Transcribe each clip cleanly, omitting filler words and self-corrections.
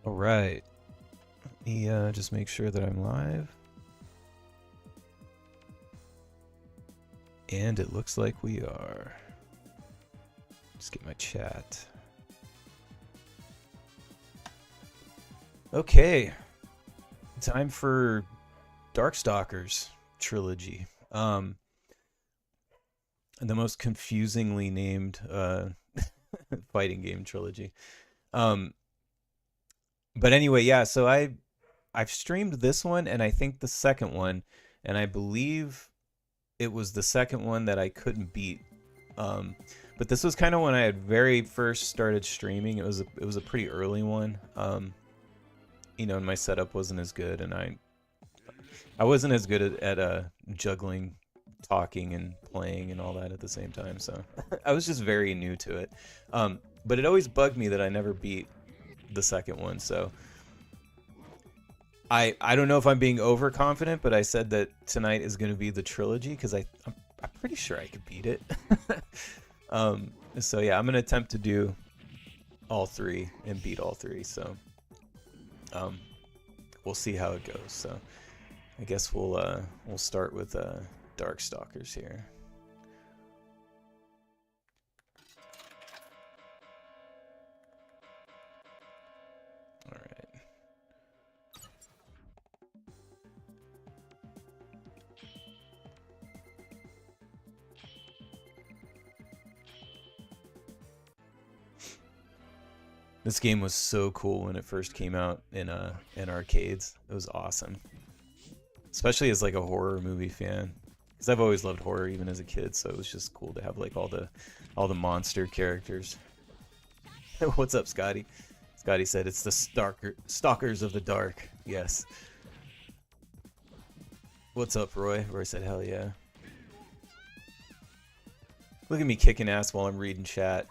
All right. Let me just make sure that I'm live. And it looks like we are. Just get my chat. Okay. Time for Darkstalkers Trilogy. The most confusingly named fighting game trilogy. But anyway, yeah, so I've streamed this one and I think the second one, and I believe it was the second one that I couldn't beat. But this was kind of when I had very first started streaming. It was a pretty early one. You know, and my setup wasn't as good, and I wasn't as good at juggling, talking, and playing and all that at the same time. So I was just very new to it. But it always bugged me that I never beat the second one. So I don't know if I'm being overconfident, but I said that tonight is going to be the trilogy because I'm pretty sure I could beat it. So yeah, I'm going to attempt to do all three and beat all three. So we'll see how it goes. So I guess we'll start with Darkstalkers here. All right. This game was so cool when it first came out in arcades. It was awesome, especially as like a horror movie fan, because I've always loved horror even as a kid. So it was just cool to have like all the monster characters. What's up, Scotty? Scotty said it's the stalkers of the dark. Yes. What's up, Roy? Roy said hell yeah. Look at me kicking ass while I'm reading chat.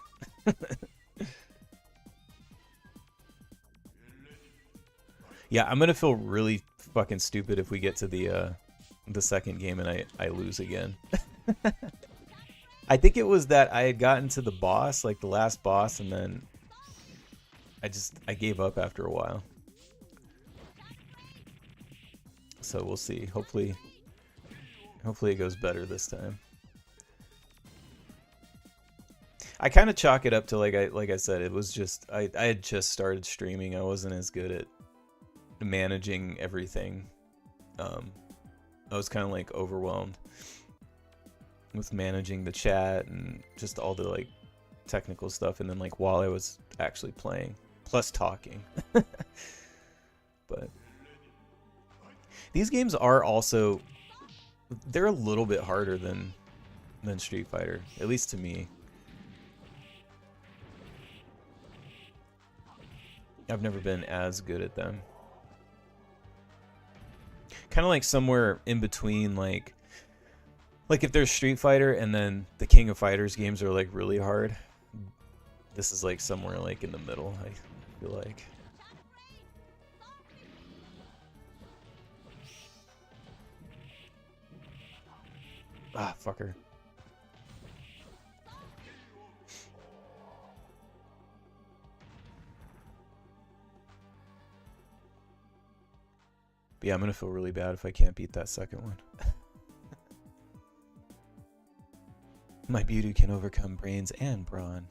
Yeah, I'm gonna feel really fucking stupid if we get to the second game and I lose again. I think it was that I had gotten to the boss, like the last boss, and then I gave up after a while. So we'll see. Hopefully it goes better this time. I kind of chalk it up to like I said, it was just I had just started streaming. I wasn't as good at managing everything. I was kind of like overwhelmed with managing the chat and just all the like technical stuff, and then like while I was actually playing plus talking. But these games are also, they're a little bit harder than Street Fighter, at least to me. I've never been as good at them. Kind of like somewhere in between, like if there's Street Fighter and then the King of Fighters games are like really hard, this is like somewhere like in the middle, I feel like. Ah, fucker. But yeah, I'm gonna feel really bad if I can't beat that second one. My beauty can overcome brains and brawn.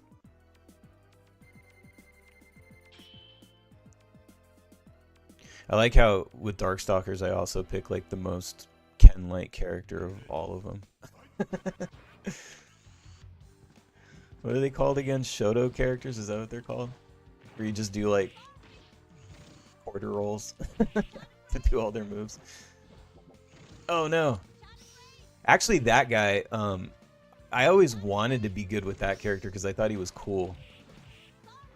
I like how with Darkstalkers I also pick like the most Ken-like character of all of them. What are they called again? Shoto characters? Is that what they're called? Where you just do like quarter rolls to do all their moves. Oh no. Actually, that guy, I always wanted to be good with that character because I thought he was cool.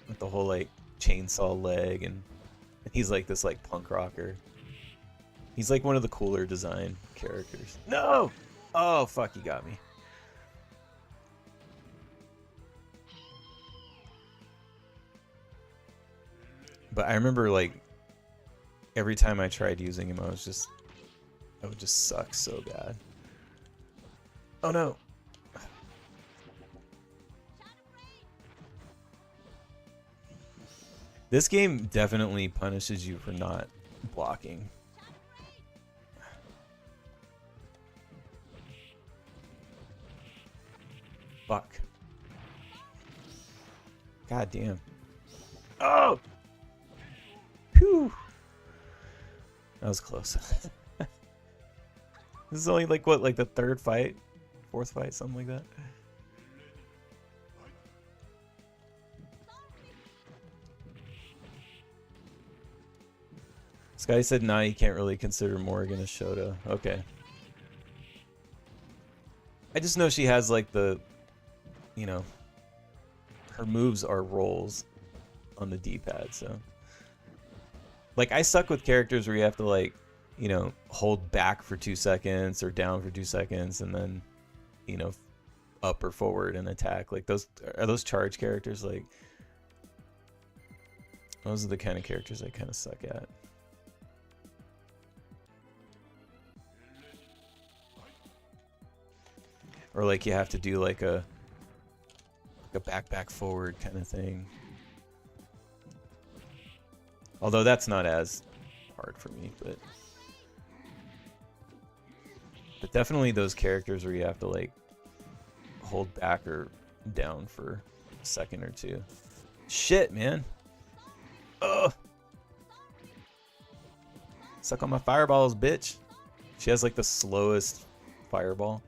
With the whole like chainsaw leg, and he's like this like punk rocker. He's like one of the cooler design characters. No! Oh fuck, he got me. But I remember like every time I tried using him, I would just suck so bad. Oh no. This game definitely punishes you for not blocking. Fuck. God damn. Oh! Whew. That was close. This is only like what, like the third fight? Fourth fight, something like that? Sky said, nah, you can't really consider Morgan a Shota. Okay. I just know she has like the, you know, her moves are rolls on the D-pad, so. Like, I suck with characters where you have to, like, you know, hold back for 2 seconds or down for 2 seconds and then, you know, up or forward and attack. Like, those are those charge characters. Like, those are the kind of characters I kind of suck at. Or like you have to do like a back forward kind of thing. Although that's not as hard for me, but definitely those characters where you have to like hold back or down for a second or two. Shit, man. Ugh. Suck on my fireballs, bitch. She has like the slowest fireball.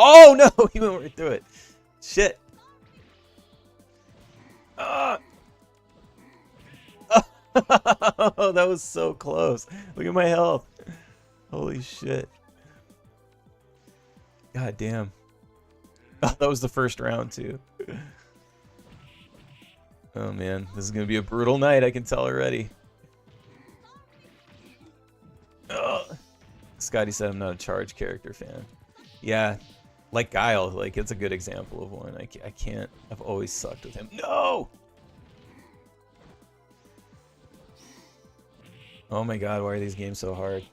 Oh no, he went right through it. Shit. Oh, that was so close. Look at my health. Holy shit. God damn. Oh, that was the first round too. Oh man, this is gonna be a brutal night, I can tell already. Oh. Scotty said I'm not a charge character fan. Yeah, like Guile, like it's a good example of one. I can't, I've always sucked with him. No! Oh my god, why are these games so hard?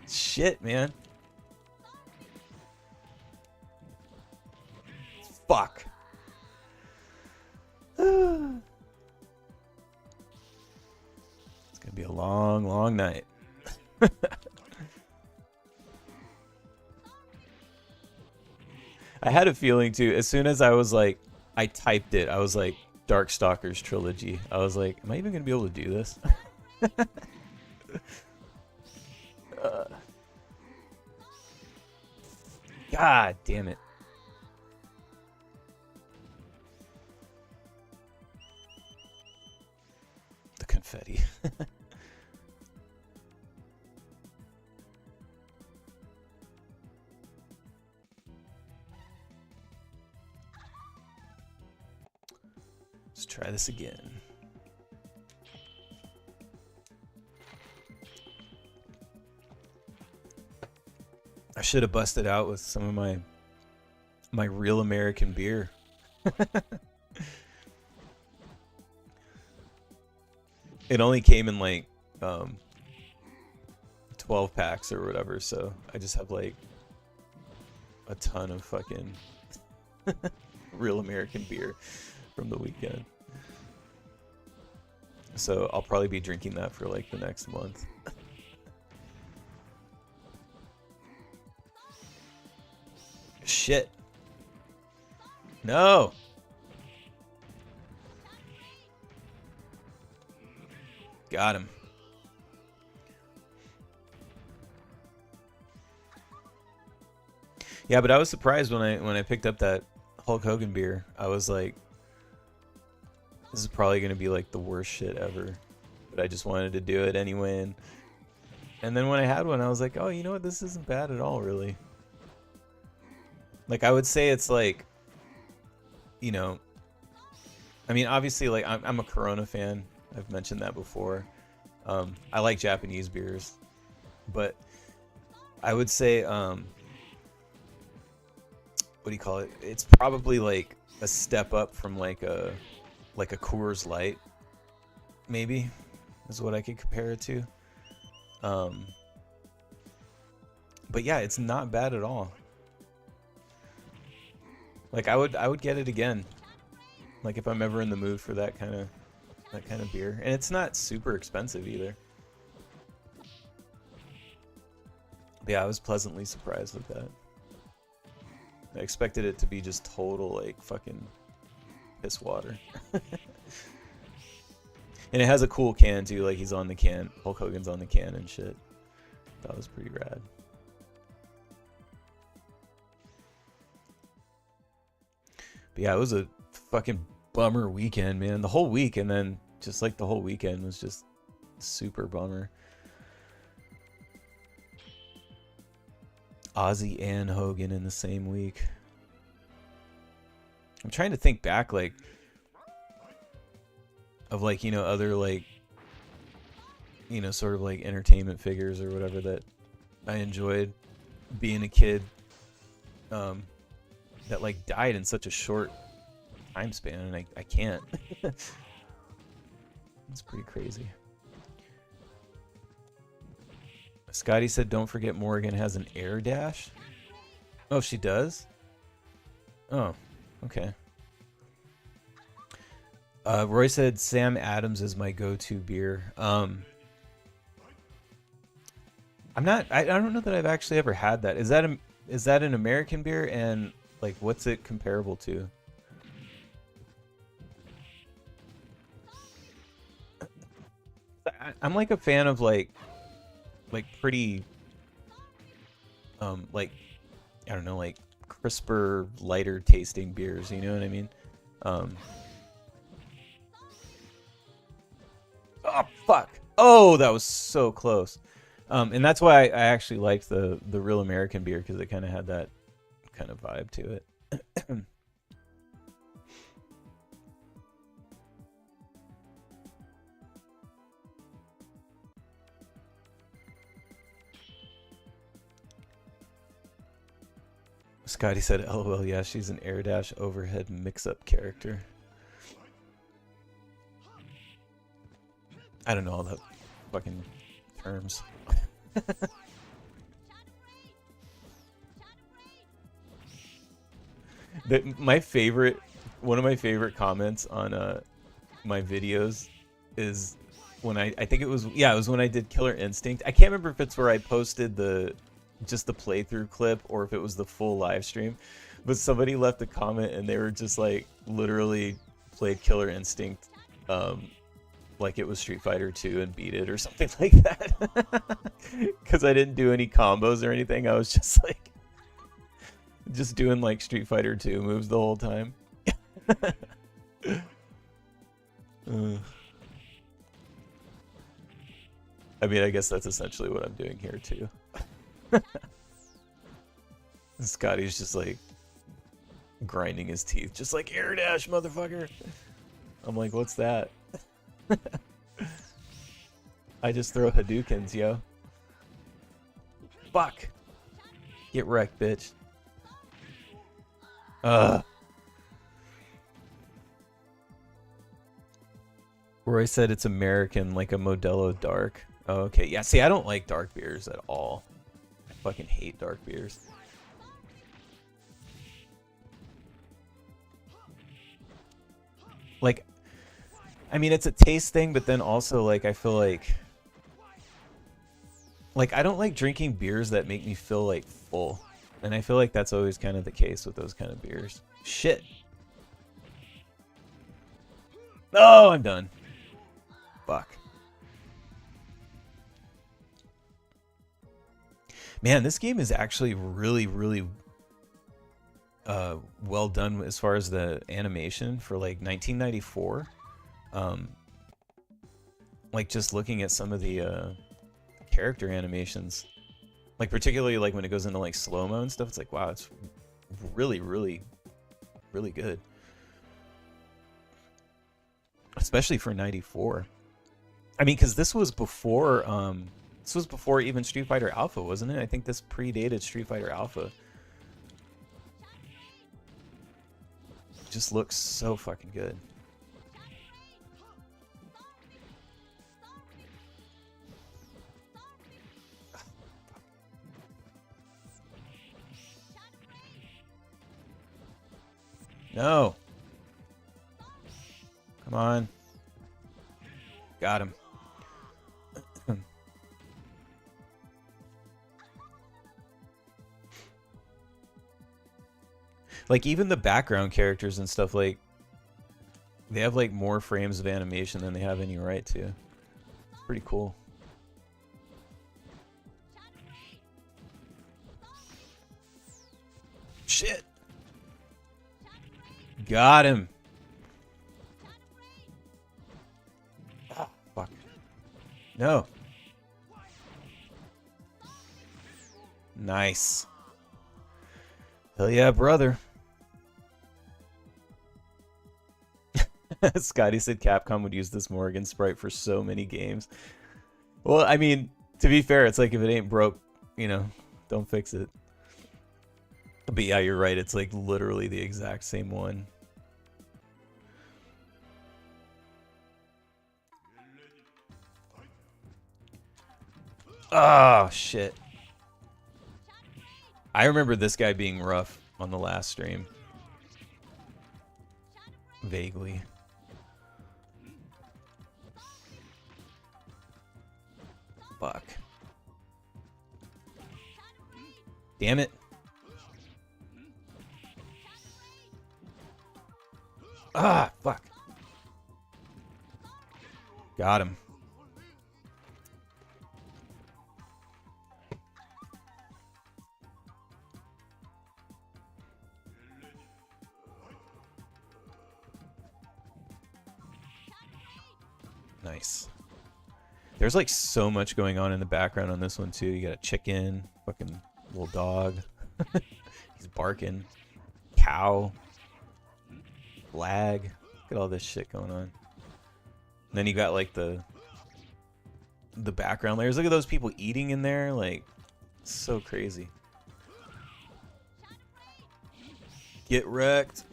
Shit, man. Fuck. It's gonna be a long, long night. I had a feeling too, as soon as I was like, I typed it, I was like, Darkstalkers Trilogy. I was like, am I even gonna be able to do this? God damn it. The confetti. Let's try this again. I should have busted out with some of my real American beer. It only came in like 12 packs or whatever, so I just have like a ton of fucking real American beer from the weekend. So I'll probably be drinking that for like the next month. Shit. No. Got him. Yeah, but I was surprised when I picked up that Hulk Hogan beer. I was like, this is probably gonna be like the worst shit ever. But I just wanted to do it anyway, and then when I had one, I was like, oh, you know what? This isn't bad at all, really. Like, I would say it's like, you know, I mean, obviously, like, I'm a Corona fan. I've mentioned that before. I like Japanese beers, but I would say, what do you call it? It's probably like a step up from like a Coors Light, maybe, is what I could compare it to. But yeah, it's not bad at all. Like I would get it again. Like if I'm ever in the mood for that kind of beer, and it's not super expensive either. But yeah, I was pleasantly surprised with that. I expected it to be just total like fucking piss water. And it has a cool can too, like he's on the can, Hulk Hogan's on the can and shit. That was pretty rad. But yeah, it was a fucking bummer weekend, man. The whole week, and then just like the whole weekend was just super bummer. Ozzy and Hogan in the same week. I'm trying to think back, like, of like, you know, other like, you know, sort of like entertainment figures or whatever that I enjoyed being a kid, that like died in such a short time span, and I can't. It's pretty crazy. Scotty said, don't forget Morgan has an air dash. Oh, she does? Oh, okay. Roy said, Sam Adams is my go-to beer. I don't know that I've actually ever had that. Is that an American beer, and like what's it comparable to? I'm like a fan of like pretty like, I don't know, like crisper, lighter tasting beers, you know what I mean? Oh fuck. Oh, that was so close. And that's why I actually liked the real American beer, because it kind of had that kind of vibe to it. Scotty said, LOL, yeah, she's an air dash overhead mix-up character. I don't know all the fucking terms. One of my favorite comments on my videos is when I think it was when I did Killer Instinct. I can't remember if it's where I posted just the playthrough clip or if it was the full live stream, but somebody left a comment and they were just like, literally played Killer Instinct like it was Street Fighter 2 and beat it or something like that. Because I didn't do any combos or anything. I was just like doing like Street Fighter 2 moves the whole time. I mean, I guess that's essentially what I'm doing here too. Scotty's just like grinding his teeth, just like air dash, motherfucker. I'm like, what's that? I just throw Hadoukens, yo. Fuck. Get wrecked, bitch. Roy said it's American, like a Modelo Dark. Oh, okay. Yeah, see, I don't like dark beers at all. I fucking hate dark beers. Like, I mean, it's a taste thing, but then also, like, I feel like I don't like drinking beers that make me feel, like, full. And I feel like that's always kind of the case with those kind of beers. Shit. Oh, I'm done. Fuck. Man, this game is actually really, really well done as far as the animation for, like, 1994. Like, just looking at some of the character animations, like particularly like when it goes into like slow-mo and stuff, it's like, wow, it's really, really, really good, especially for 94. I mean, because this was before even Street Fighter Alpha, wasn't it? I think this predated Street Fighter Alpha. It just looks so fucking good. No. Come on. Got him. Like, even the background characters and stuff, like, they have, like, more frames of animation than they have any right to. It's pretty cool. Shit. Got him. Ah, fuck. No. Nice. Hell yeah, brother. Scotty said Capcom would use this Morgan sprite for so many games. Well, I mean, to be fair, it's like if it ain't broke, you know, don't fix it. But yeah, you're right. It's like literally the exact same one. Oh, shit. I remember this guy being rough on the last stream. Vaguely. Fuck. Damn it. Ah, fuck. Got him. Nice. There's like so much going on in the background on this one too. You got a chicken, fucking little dog. He's barking. Cow. Lag. Look at all this shit going on. And then you got like the background layers. Look at those people eating in there. Like, so crazy. Get wrecked.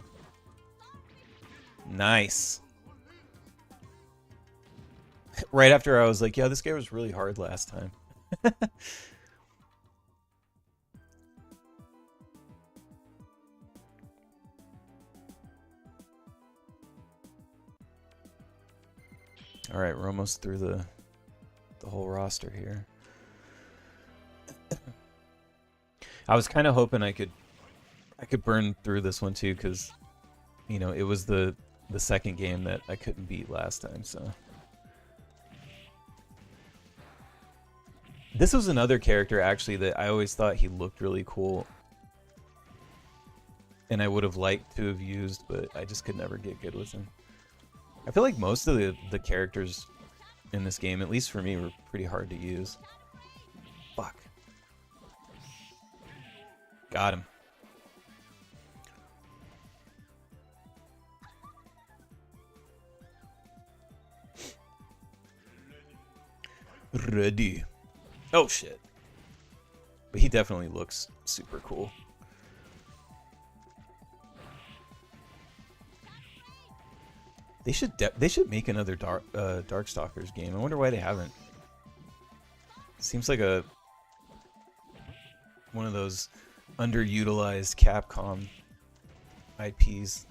Nice. Right after I was like, yeah, this game was really hard last time. All right, we're almost through the whole roster here. I was kind of hoping I could burn through this one too, because you know it was the second game that I couldn't beat last time. So this was another character actually that I always thought he looked really cool, and I would have liked to have used, but I just could never get good with him. I feel like most of the characters in this game, at least for me, were pretty hard to use. Fuck. Got him. Ready. Oh shit. But he definitely looks super cool. They should make another Darkstalkers game. I wonder why they haven't. Seems like one of those underutilized Capcom IPs.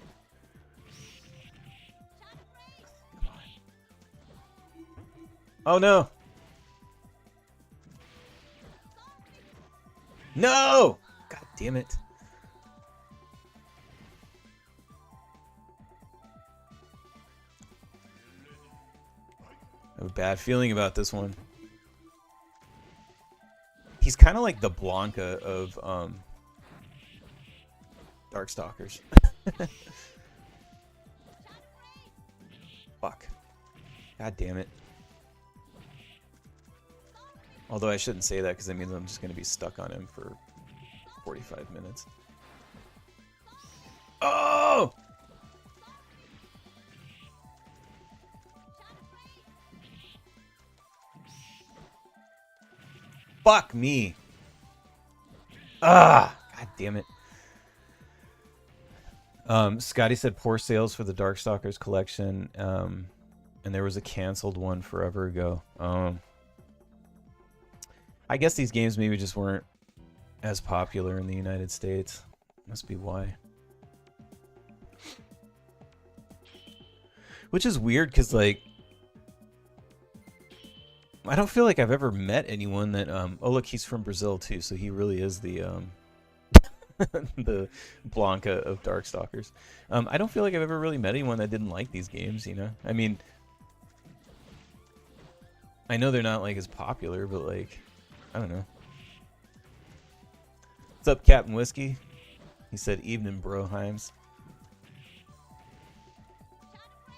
Oh no! No! God damn it. I have a bad feeling about this one. He's kind of like the Blanca of Darkstalkers. Fuck. God damn it. Although I shouldn't say that because that means I'm just going to be stuck on him for 45 minutes. Oh! Fuck me. Ah, god damn it. Scotty said poor sales for the Darkstalkers collection, and there was a canceled one forever ago. I guess these games maybe just weren't as popular in the United States. Must be why. Which is weird because, like, I don't feel like I've ever met anyone that, oh, look, he's from Brazil, too, so he really is the, the Blanca of Darkstalkers. I don't feel like I've ever really met anyone that didn't like these games, you know? I mean, I know they're not, like, as popular, but, like, I don't know. What's up, Captain Whiskey? He said, evening, bro, Himes.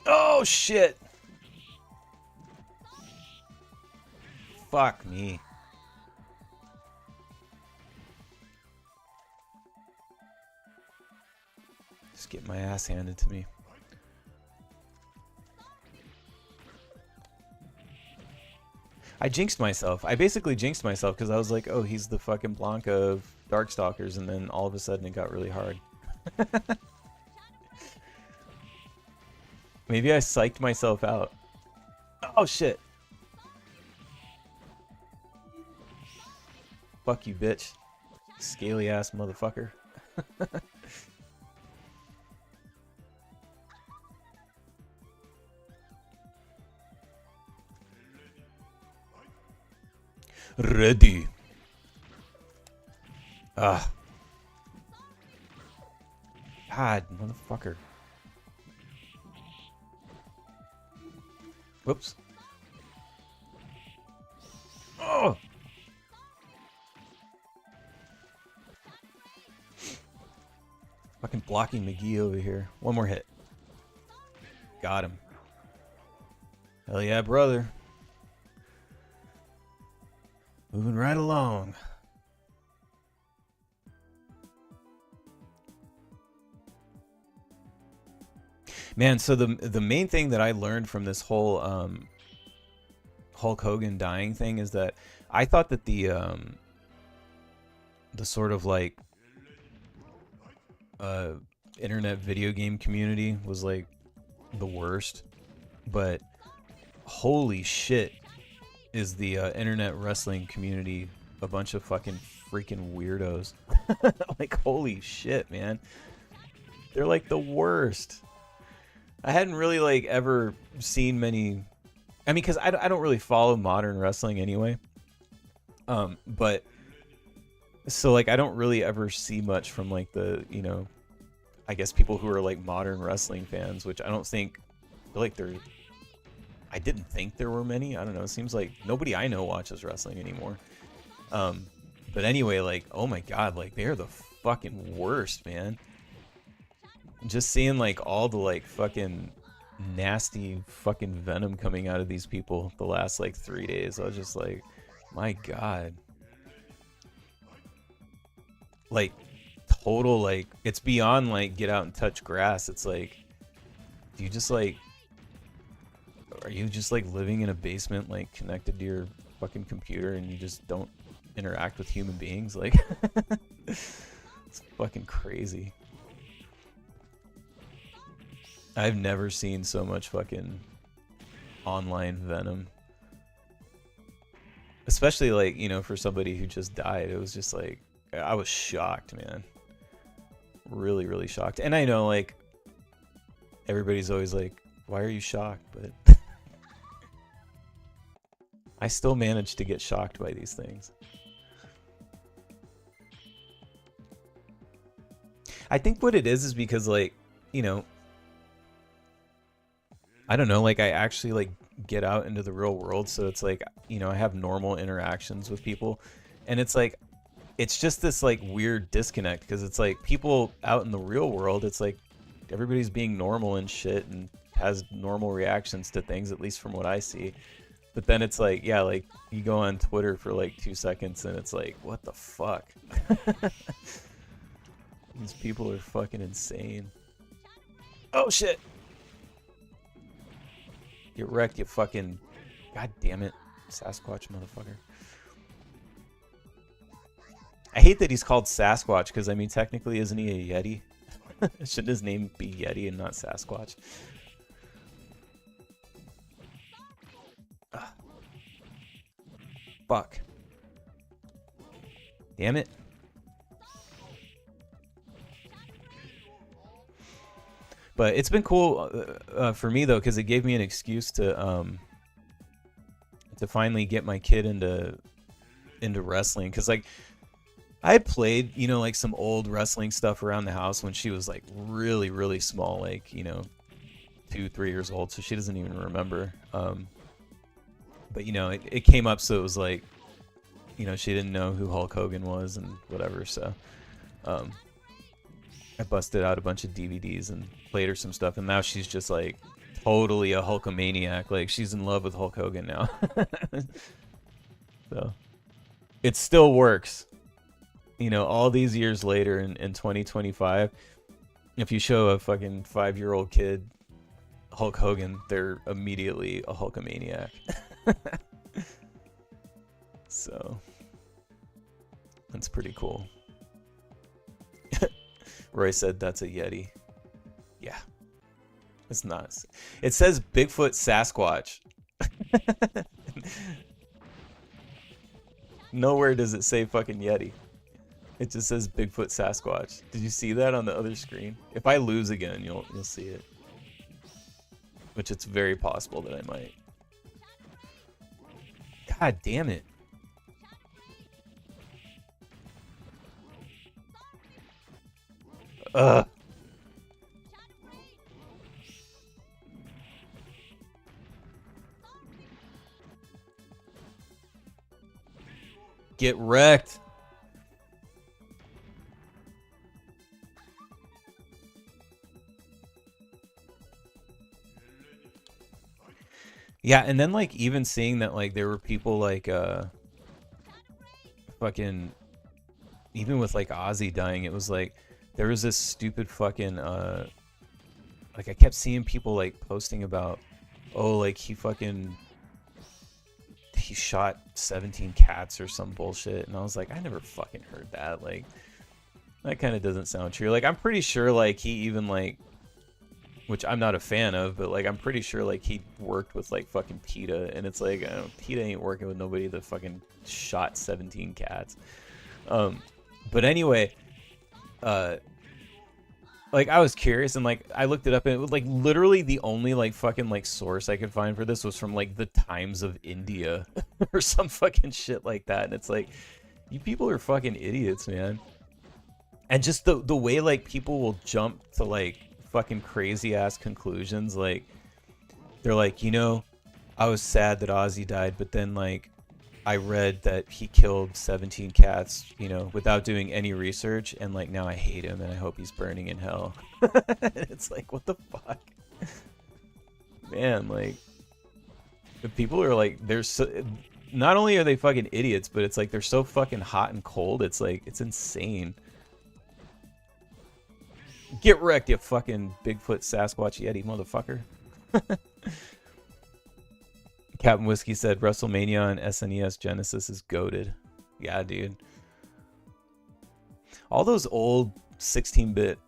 Oh, shit! Fuck me. Just get my ass handed to me. I jinxed myself. I basically jinxed myself because I was like, oh, he's the fucking Blanca of Darkstalkers, and then all of a sudden it got really hard. Maybe I psyched myself out. Oh, shit. Fuck you, bitch. Scaly ass motherfucker. Ready. Ah. God, motherfucker. Whoops. Oh! Fucking blocking McGee over here. One more hit. Got him. Hell yeah, brother. Moving right along. Man, so the main thing that I learned from this whole Hulk Hogan dying thing is that I thought that the sort of like internet video game community was like the worst, but holy shit is the internet wrestling community a bunch of fucking freaking weirdos. Like, holy shit, man. They're like the worst. I hadn't really like ever seen many. I mean, because I don't really follow modern wrestling anyway. But so like I don't really ever see much from like the, you know, I guess people who are like modern wrestling fans, which I don't think, I feel like they're, I didn't think there were many. I don't know. It seems like nobody I know watches wrestling anymore. But anyway, like, oh my God, like they're the fucking worst, man. Just seeing like all the like fucking nasty fucking venom coming out of these people the last like 3 days. I was just like, my God. Like total, like, it's beyond like get out and touch grass. It's like, do you just like, are you just like living in a basement like connected to your fucking computer and you just don't interact with human beings? Like it's fucking crazy. I've never seen so much fucking online venom. Especially like, you know, for somebody who just died. It was just like, I was shocked, man. Really, really shocked. And I know like everybody's always like, why are you shocked? But I still manage to get shocked by these things. I think what it is because like, you know, I don't know, like I actually like get out into the real world, so it's like, you know, I have normal interactions with people, and it's like, it's just this like weird disconnect because it's like people out in the real world, it's like everybody's being normal and shit and has normal reactions to things, at least from what I see. But then it's like, yeah, like you go on Twitter for like 2 seconds and it's like, what the fuck? These people are fucking insane. Oh shit! Get wrecked, you fucking... God damn it. Sasquatch motherfucker. I hate that he's called Sasquatch, because, I mean, technically, isn't he a Yeti? Shouldn't his name be Yeti and not Sasquatch? Ugh. Fuck. Damn it. But it's been cool for me though, because it gave me an excuse to finally get my kid into wrestling. Because like I had played, you know, like some old wrestling stuff around the house when she was like really, really small, like, you know, 2-3 years old, so she doesn't even remember. But you know, it came up, so it was like, you know, she didn't know who Hulk Hogan was and whatever. So I busted out a bunch of DVDs and played her some stuff, and now she's just like totally a Hulkamaniac. Like she's in love with Hulk Hogan now. So it still works. You know, all these years later in 2025, if you show a fucking 5-year-old kid Hulk Hogan, they're immediately a Hulkamaniac. So that's pretty cool. Roy said that's a Yeti. Yeah. It's not. It says Bigfoot Sasquatch. Nowhere does it say fucking Yeti. It just says Bigfoot Sasquatch. Did you see that on the other screen? If I lose again, you'll see it. Which it's very possible that I might. God damn it. Ugh. Get wrecked. Yeah, and then like even seeing that like there were people like fucking even with like Ozzy dying, it was like there was this stupid fucking like I kept seeing people like posting about, oh, like he shot 17 cats or some bullshit, and I was like, I never fucking heard that. Like that kind of doesn't sound true. Like I'm pretty sure like he even like, which I'm not a fan of, but like I'm pretty sure like he worked with like fucking PETA, and it's like PETA ain't working with nobody that fucking shot 17 cats. But anyway, like I was curious and like I looked it up, and it was like literally the only like fucking like source I could find for this was from like the Times of India or some fucking shit like that. And it's like, you people are fucking idiots, man. And just the way like people will jump to like fucking crazy ass conclusions. Like they're like, you know, I was sad that Ozzy died, but then like I read that he killed 17 cats, you know, without doing any research, and like now I hate him and I hope he's burning in hell. It's like, what the fuck? Man, like the people are like, they're so, not only are they fucking idiots, but it's like they're so fucking hot and cold. It's like, it's insane. Get wrecked, you fucking Bigfoot Sasquatch Yeti motherfucker. Captain Whiskey said WrestleMania on SNES Genesis is goated. Yeah, dude. All those old 16-bit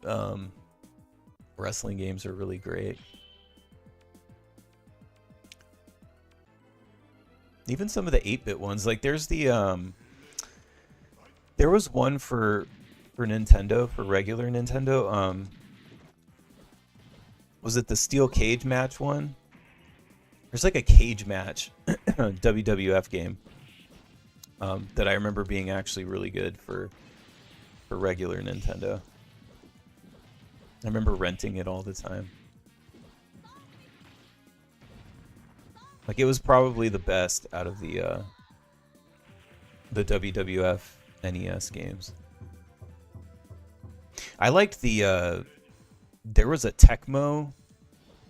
wrestling games are really great. Even some of the 8-bit ones. Like there's the there was one for Nintendo, for regular Nintendo. Was it the Steel Cage match one? There's like a cage match WWF game that I remember being actually really good for regular Nintendo. I remember renting it all the time. Like it was probably the best out of the WWF NES games. I liked the there was a Tecmo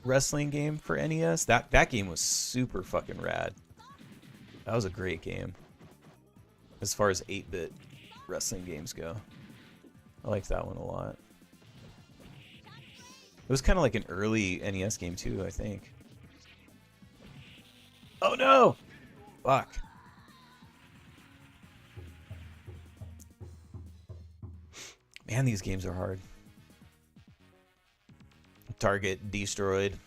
wrestling game for NES. That game was super fucking rad. That was a great game. As far as 8-bit wrestling games go, I liked that one a lot. It was kind of like an early NES game too, I think. Oh no! Fuck. Man, these games are hard. Target destroyed.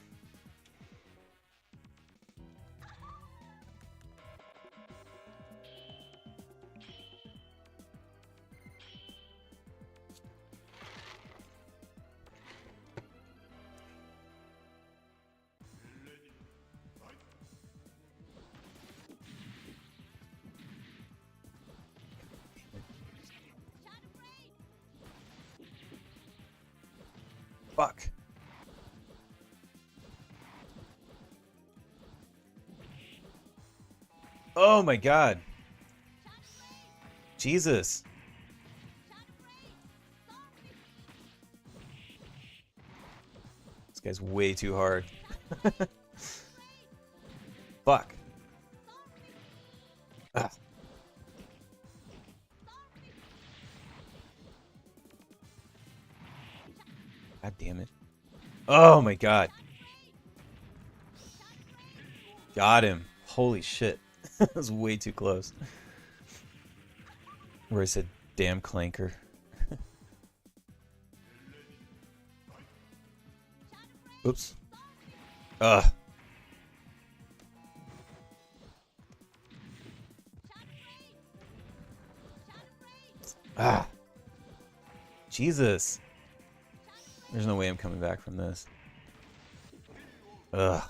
Fuck. Oh my god. Jesus. This guy's way too hard. Fuck. Ah. God damn it. Oh my god. Got him. Holy shit. That was way too close. Where I said, damn clanker. Oops. Ugh. Ah. Jesus. There's no way I'm coming back from this. Ugh.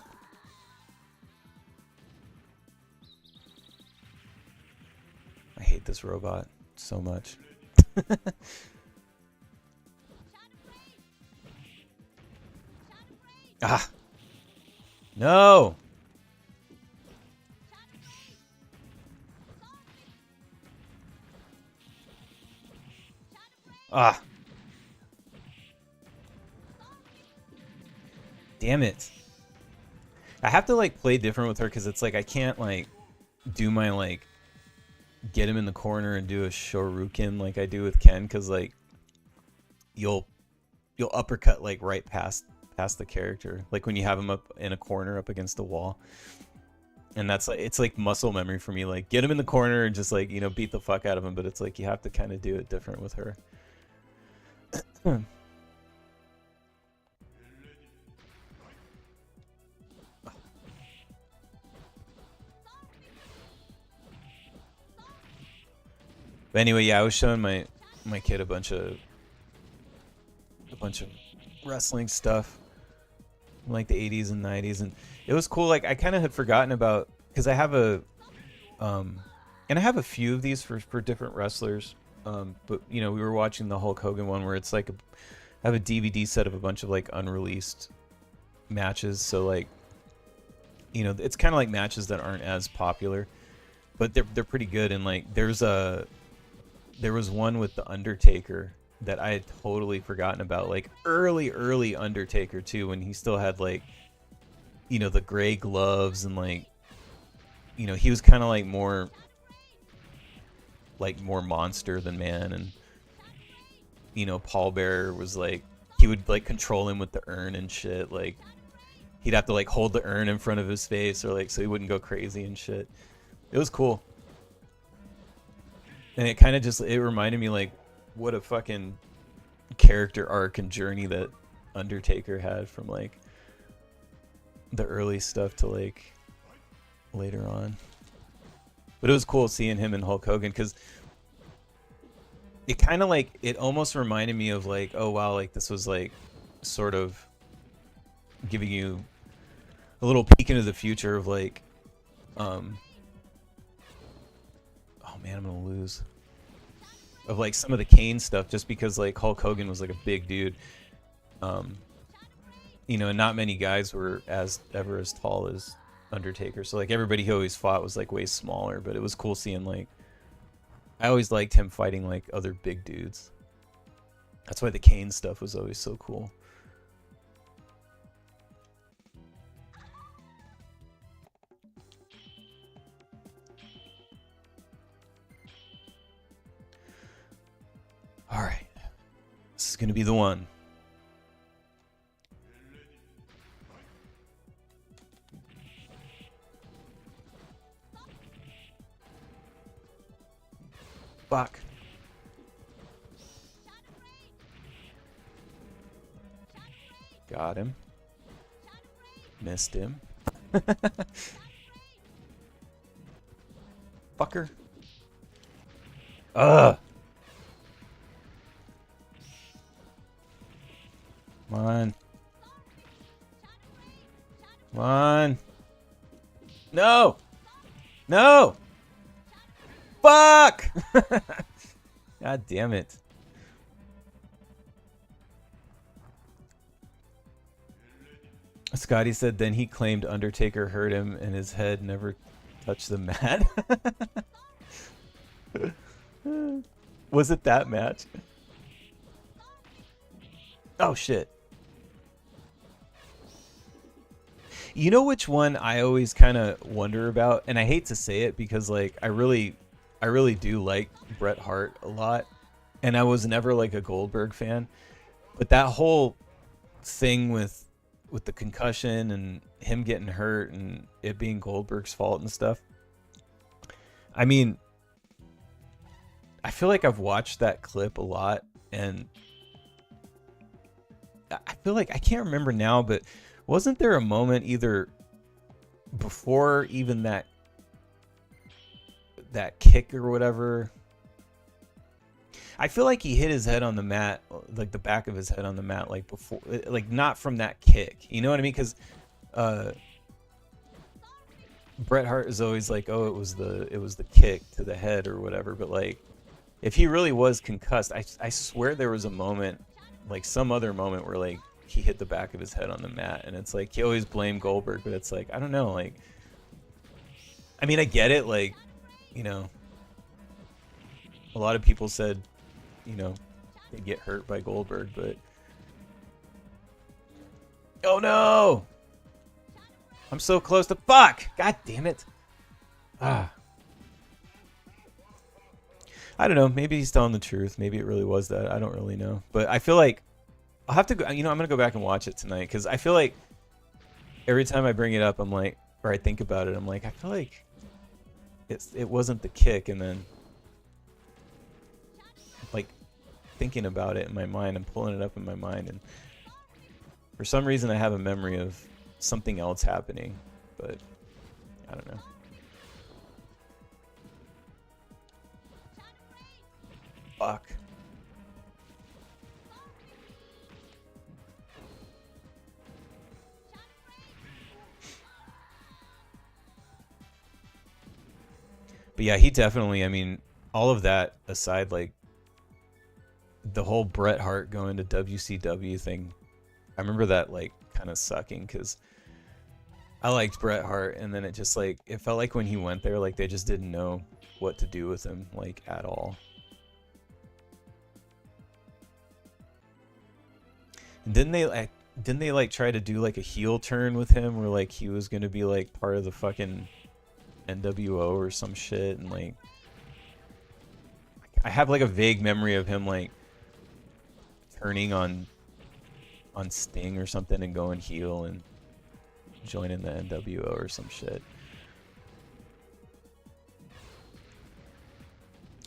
I hate this robot so much. Ah. No. Ah. Damn it. I have to like play different with her because it's like I can't like do my like get him in the corner and do a Shoryuken like I do with Ken, because like you'll uppercut like right past the character, like when you have him up in a corner up against the wall. And that's like, it's like muscle memory for me, like get him in the corner and just like, you know, beat the fuck out of him. But it's like you have to kind of do it different with her. But anyway, yeah, I was showing my kid a bunch of wrestling stuff from like the 80s and 90s, and it was cool. Like I kind of had forgotten about, because I have a and I have a few of these for different wrestlers. But you know, we were watching the Hulk Hogan one where it's like I have a DVD set of a bunch of like unreleased matches. So like, you know, it's kind of like matches that aren't as popular, but they're pretty good. And like there was one with the Undertaker that I had totally forgotten about, like early Undertaker too, when he still had like, you know, the gray gloves, and like, you know, he was kind of like more monster than man. And you know, Paul Bearer was like, he would like control him with the urn and shit. Like he'd have to like hold the urn in front of his face, or like so he wouldn't go crazy and shit. It was cool. And it kind of just, it reminded me like what a fucking character arc and journey that Undertaker had from like the early stuff to like later on. But it was cool seeing him and Hulk Hogan, because it kind of like, it almost reminded me of like, oh wow, like this was like sort of giving you a little peek into the future of like, oh man, I'm gonna lose. Of like some of the Kane stuff, just because like Hulk Hogan was like a big dude. You know, and not many guys were ever as tall as Undertaker. So like everybody he always fought was like way smaller, but it was cool seeing like, I always liked him fighting like other big dudes. That's why the Kane stuff was always so cool. All right, this is gonna be the one. Fuck. Got him. Missed him. Fucker. Ugh. Come on. Come on. No. No. Fuck. God damn it. Scotty said then he claimed Undertaker hurt him and his head never touched the mat. Was it that match? Oh shit. You know which one I always kind of wonder about, and I hate to say it because like I really do like Bret Hart a lot, and I was never like a Goldberg fan, but that whole thing with the concussion and him getting hurt and it being Goldberg's fault and stuff. I mean, I feel like I've watched that clip a lot, and I feel like I can't remember now, but wasn't there a moment either before even that kick or whatever? I feel like he hit his head on the mat, like the back of his head on the mat, like before, like not from that kick. You know what I mean? Because Bret Hart is always like, oh, it was the kick to the head or whatever. But like, if he really was concussed, I swear there was a moment, like some other moment where like he hit the back of his head on the mat, and it's like he always blamed Goldberg, but it's like I don't know, like, I mean I get it, like, you know, a lot of people said, you know, they get hurt by Goldberg, but oh no, I'm so close to fuck, god damn it. I don't know, maybe he's telling the truth, maybe it really was that, I don't really know, but I feel like I'll have to go, you know, I'm gonna go back and watch it tonight, because I feel like every time I bring it up, I'm like, or I think about it, I'm like, I feel like it wasn't the kick, and then like thinking about it in my mind, I'm pulling it up in my mind, and for some reason I have a memory of something else happening, but I don't know. Fuck. But yeah, he definitely, I mean, all of that aside, like the whole Bret Hart going to WCW thing, I remember that like kind of sucking because I liked Bret Hart, and then it just like, it felt like when he went there, like they just didn't know what to do with him, like at all. And didn't they like try to do like a heel turn with him where like he was going to be like part of the fucking NWO or some shit, and like I have like a vague memory of him like turning on Sting or something and going heel and joining the NWO or some shit.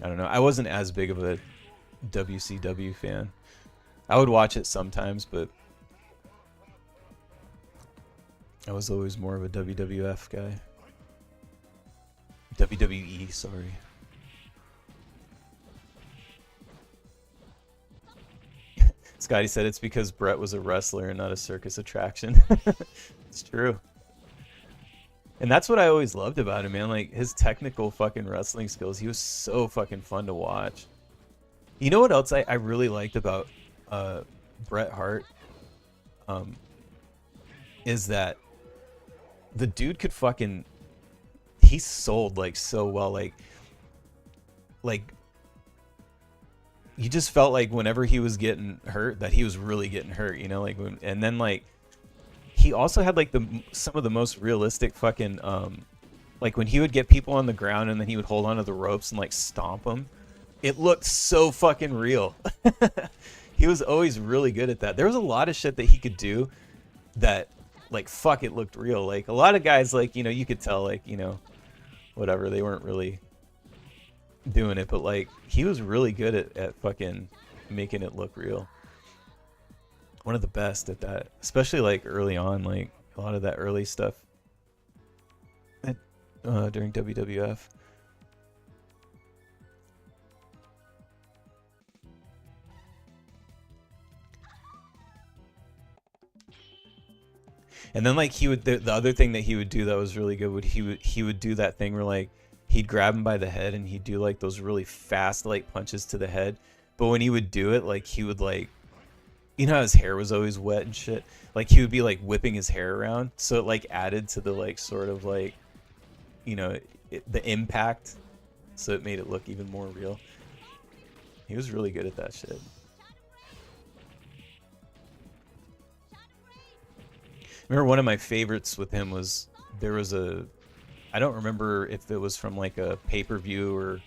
I don't know. I wasn't as big of a WCW fan. I would watch it sometimes, but I was always more of a WWF guy. WWE, sorry. Scotty said it's because Bret was a wrestler and not a circus attraction. It's true. And that's what I always loved about him, man. Like, his technical fucking wrestling skills. He was so fucking fun to watch. You know what else I really liked about Bret Hart? Is that the dude could fucking... He sold like so well, like you just felt like whenever he was getting hurt that he was really getting hurt, you know, like when, and then like he also had like some of the most realistic fucking like when he would get people on the ground and then he would hold onto the ropes and like stomp them, it looked so fucking real. He was always really good at that. There was a lot of shit that he could do that like fuck it looked real. Like a lot of guys, like, you know, you could tell, like, you know, whatever, they weren't really doing it, but like he was really good at fucking making it look real. One of the best at that, especially like early on, like a lot of that early stuff at, during WWF. And then like he would, the other thing that he would do that was really good would he would do that thing where like he'd grab him by the head and he'd do like those really fast like punches to the head, but when he would do it, like he would like you know how his hair was always wet and shit? Like he would be like whipping his hair around, so it like added to the like sort of like, you know, the impact, so it made it look even more real. He was really good at that shit. Remember one of my favorites with him was there was a, I don't remember if it was from like a pay-per-view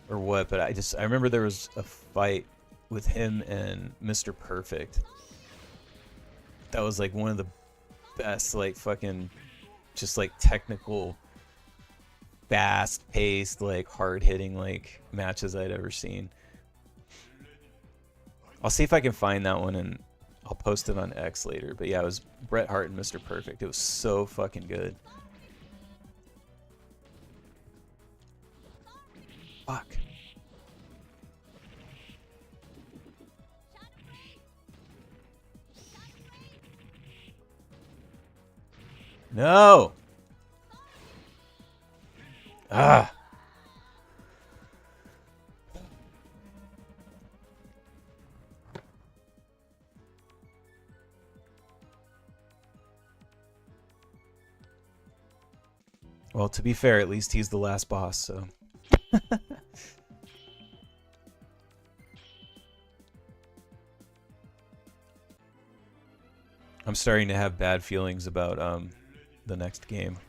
or what, but I remember there was a fight with him and Mr. Perfect. That was like one of the best like fucking just like technical, fast-paced, like hard-hitting like matches I'd ever seen. I'll see if I can find that one and I'll post it on X later. But yeah, it was Bret Hart and Mr. Perfect. It was so fucking good. Fuck. No! Ah! Well, to be fair, at least he's the last boss, so... I'm starting to have bad feelings about the next game.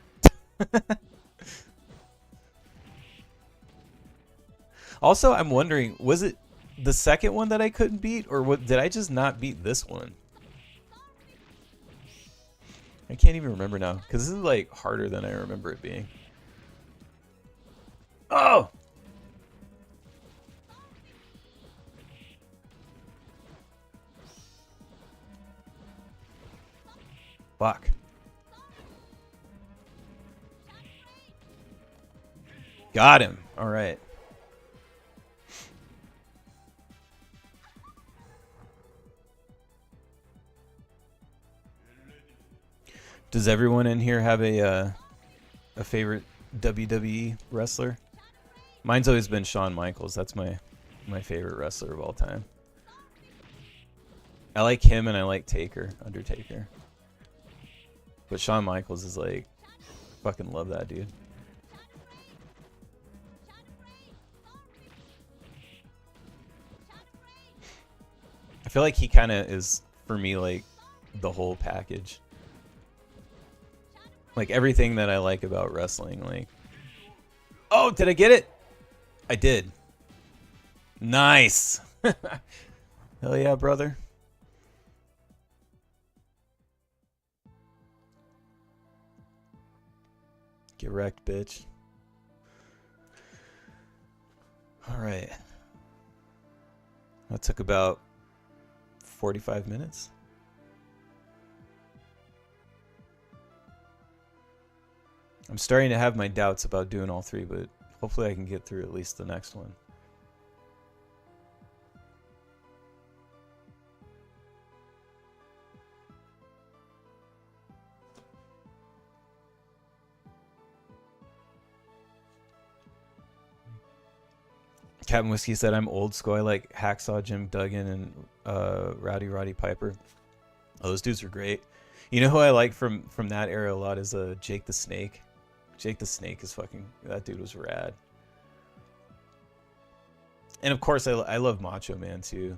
Also, I'm wondering, was it the second one that I couldn't beat, or what, did I just not beat this one? I can't even remember now, because this is like harder than I remember it being. Oh! Fuck. Got him. All right. Does everyone in here have a favorite WWE wrestler? Mine's always been Shawn Michaels. That's my favorite wrestler of all time. I like him and I like Undertaker. But Shawn Michaels is like, fucking love that dude. I feel like he kind of is, for me, like the whole package. Like everything that I like about wrestling, like... Oh, did I get it? I did. Nice. Hell yeah, brother. Get wrecked, bitch. Alright. That took about 45 minutes. I'm starting to have my doubts about doing all three, but hopefully I can get through at least the next one. Captain Whiskey said, I'm old school. I like Hacksaw Jim Duggan and Rowdy Roddy Piper. Oh, those dudes are great. You know who I like from that era a lot is Jake the Snake. Jake the Snake is fucking... That dude was rad. And of course, I love Macho Man too.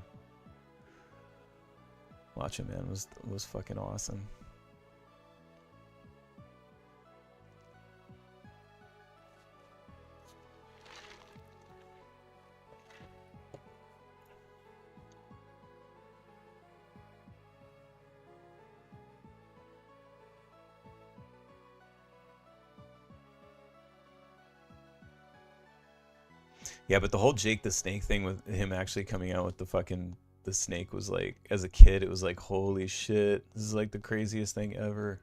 Macho Man was fucking awesome. Yeah, but the whole Jake the Snake thing with him actually coming out with the snake was like, as a kid, it was like, holy shit, this is like the craziest thing ever.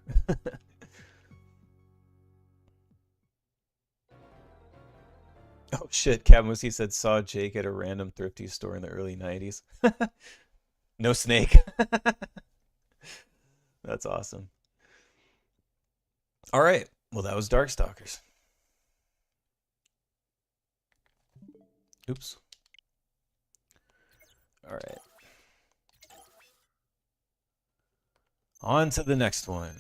Oh shit, Captain Whiskey said saw Jake at a random thrifty store in the early 90s. No snake. That's awesome. All right, well that was Darkstalkers. Oops. All right. On to the next one.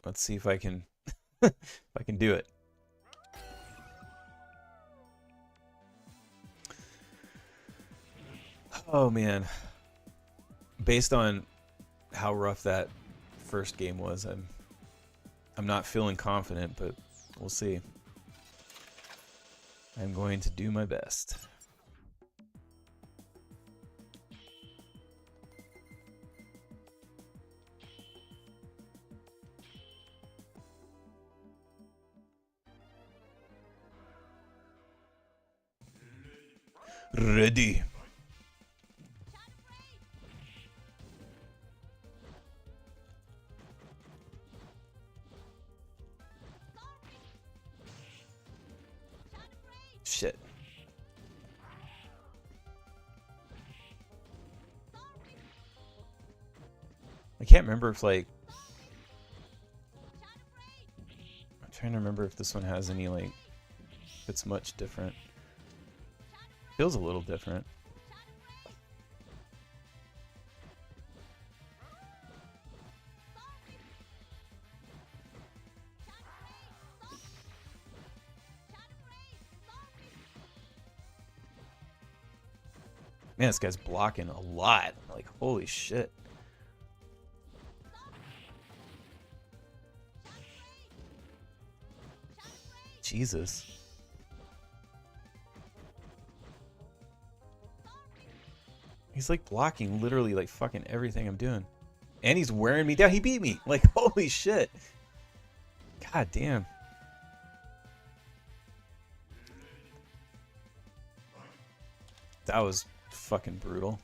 Let's see if I can if I can do it. Oh man. Based on how rough that first game was, I'm not feeling confident, but we'll see. I'm going to do my best. Ready. Shit. I can't remember if, like... I'm trying to remember if this one has any, like... If it's much different. Feels a little different. Man, this guy's blocking a lot. Like, holy shit. Jesus. He's like blocking literally like fucking everything I'm doing. And he's wearing me down. He beat me. Like, holy shit. God damn. That was fucking brutal.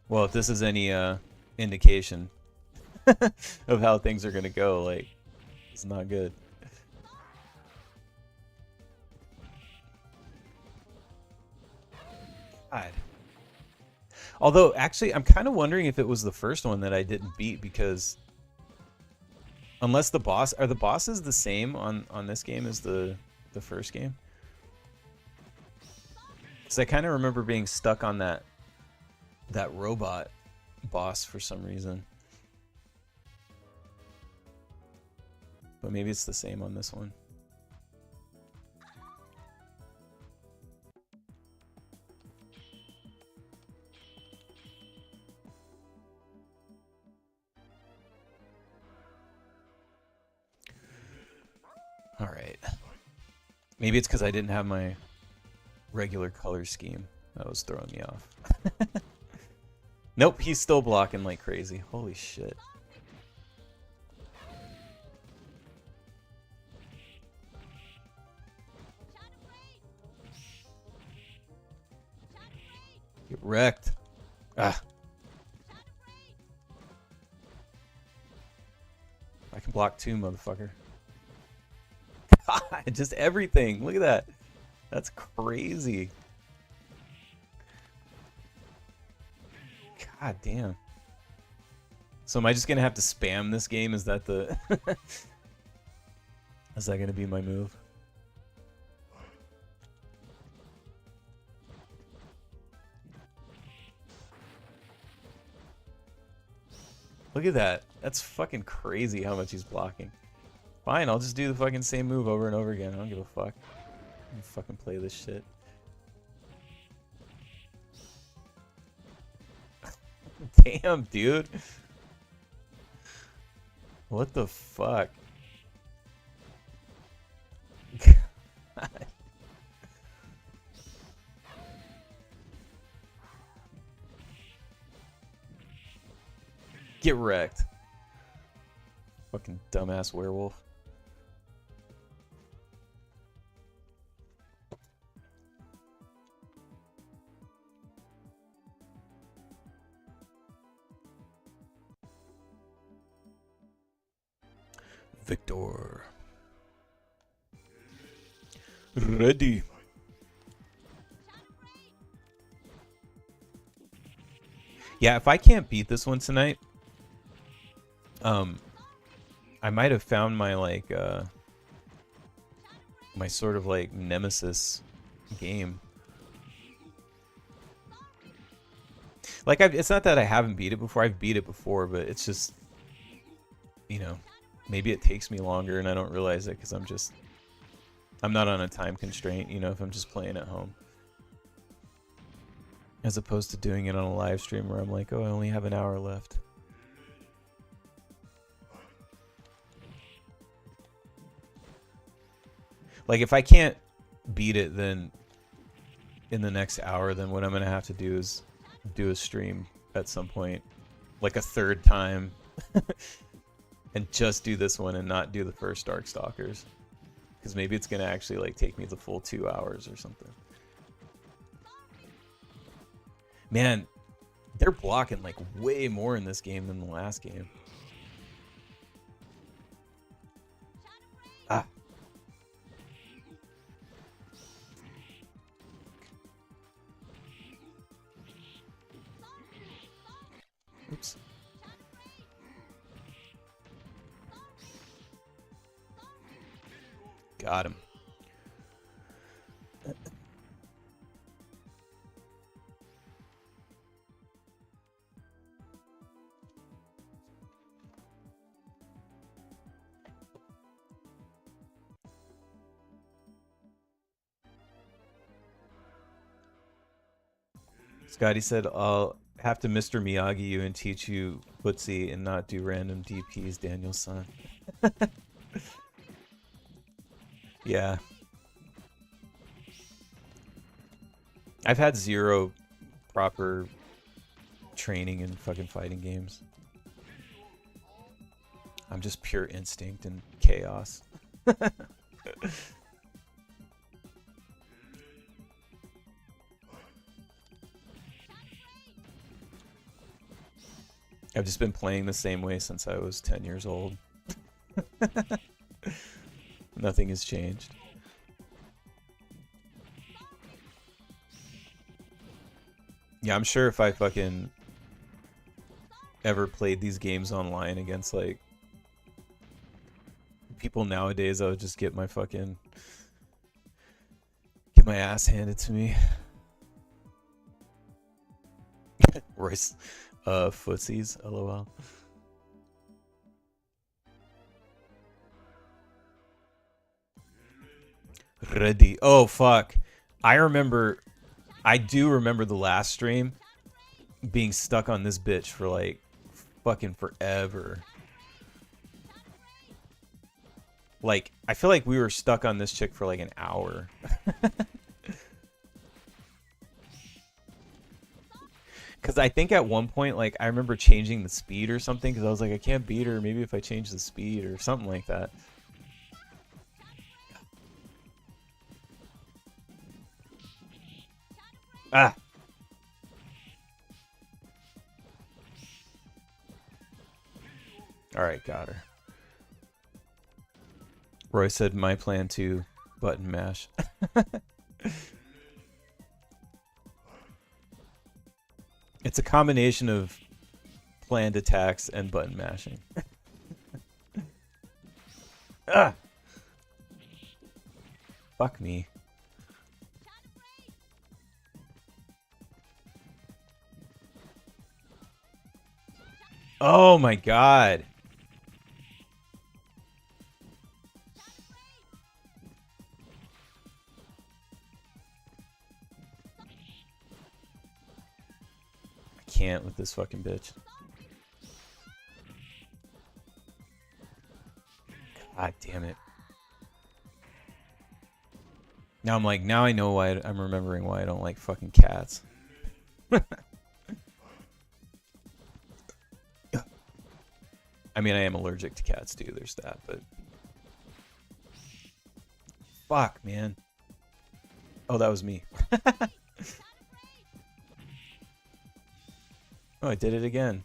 Well, if this is any indication of how things are gonna go, like, it's not good. God. Although, actually, I'm kind of wondering if it was the first one that I didn't beat, because unless the boss... Are the bosses the same on this game as the first game? Because I kind of remember being stuck on that robot boss for some reason. But maybe it's the same on this one. All right. Maybe it's because I didn't have my regular color scheme. That was throwing me off. Nope, he's still blocking like crazy. Holy shit. Get wrecked. Ah. I can block too, motherfucker. God, just everything. Look at that. That's crazy. God damn. So am I just gonna have to spam this game? Is that the... Is that gonna be my move? Look at that. That's fucking crazy how much he's blocking. Fine, I'll just do the fucking same move over and over again. I don't give a fuck. I'm fucking play this shit. Damn, dude. What the fuck? Get wrecked. Fucking dumbass werewolf. Victor. Ready. Yeah, if I can't beat this one tonight, I might have found my like my sort of like nemesis game. Like it's not that I haven't beat it before. I've beat it before, but it's just, you know, maybe it takes me longer and I don't realize it because I'm not on a time constraint, you know, if I'm just playing at home. As opposed to doing it on a live stream where I'm like, oh, I only have an hour left. Like, if I can't beat it, then in the next hour, then what I'm going to have to do is do a stream at some point, like a third time, and just do this one and not do the first Darkstalkers. Because maybe it's going to actually, like, take me the full 2 hours or something. Man, they're blocking, like, way more in this game than the last game. Ah. Oops. Got him. Scotty said, I'll have to Mr. Miyagi you and teach you footsie and not do random DPs, Daniel's son. Yeah. I've had zero proper training in fucking fighting games. I'm just pure instinct and chaos. I've just been playing the same way since I was 10 years old. Nothing has changed. Yeah, I'm sure if I fucking ever played these games online against, like, people nowadays, I would just get my ass handed to me. Royce, footsies, lol. Ready. Oh, fuck. I do remember the last stream being stuck on this bitch for, like, fucking forever. Like, I feel like we were stuck on this chick for, like, an hour. Because I think at one point, like, I remember changing the speed or something, because I was like, I can't beat her. Maybe if I change the speed or something like that. Ah! Alright, got her. Roy said, my plan to button mash. It's a combination of planned attacks and button mashing. Ah! Fuck me. Oh my god. I can't with this fucking bitch. God damn it. Now I'm like, now I know why I'm remembering why I don't like fucking cats. I mean, I am allergic to cats too, there's that, but... Fuck, man. Oh, that was me. Oh, I did it again.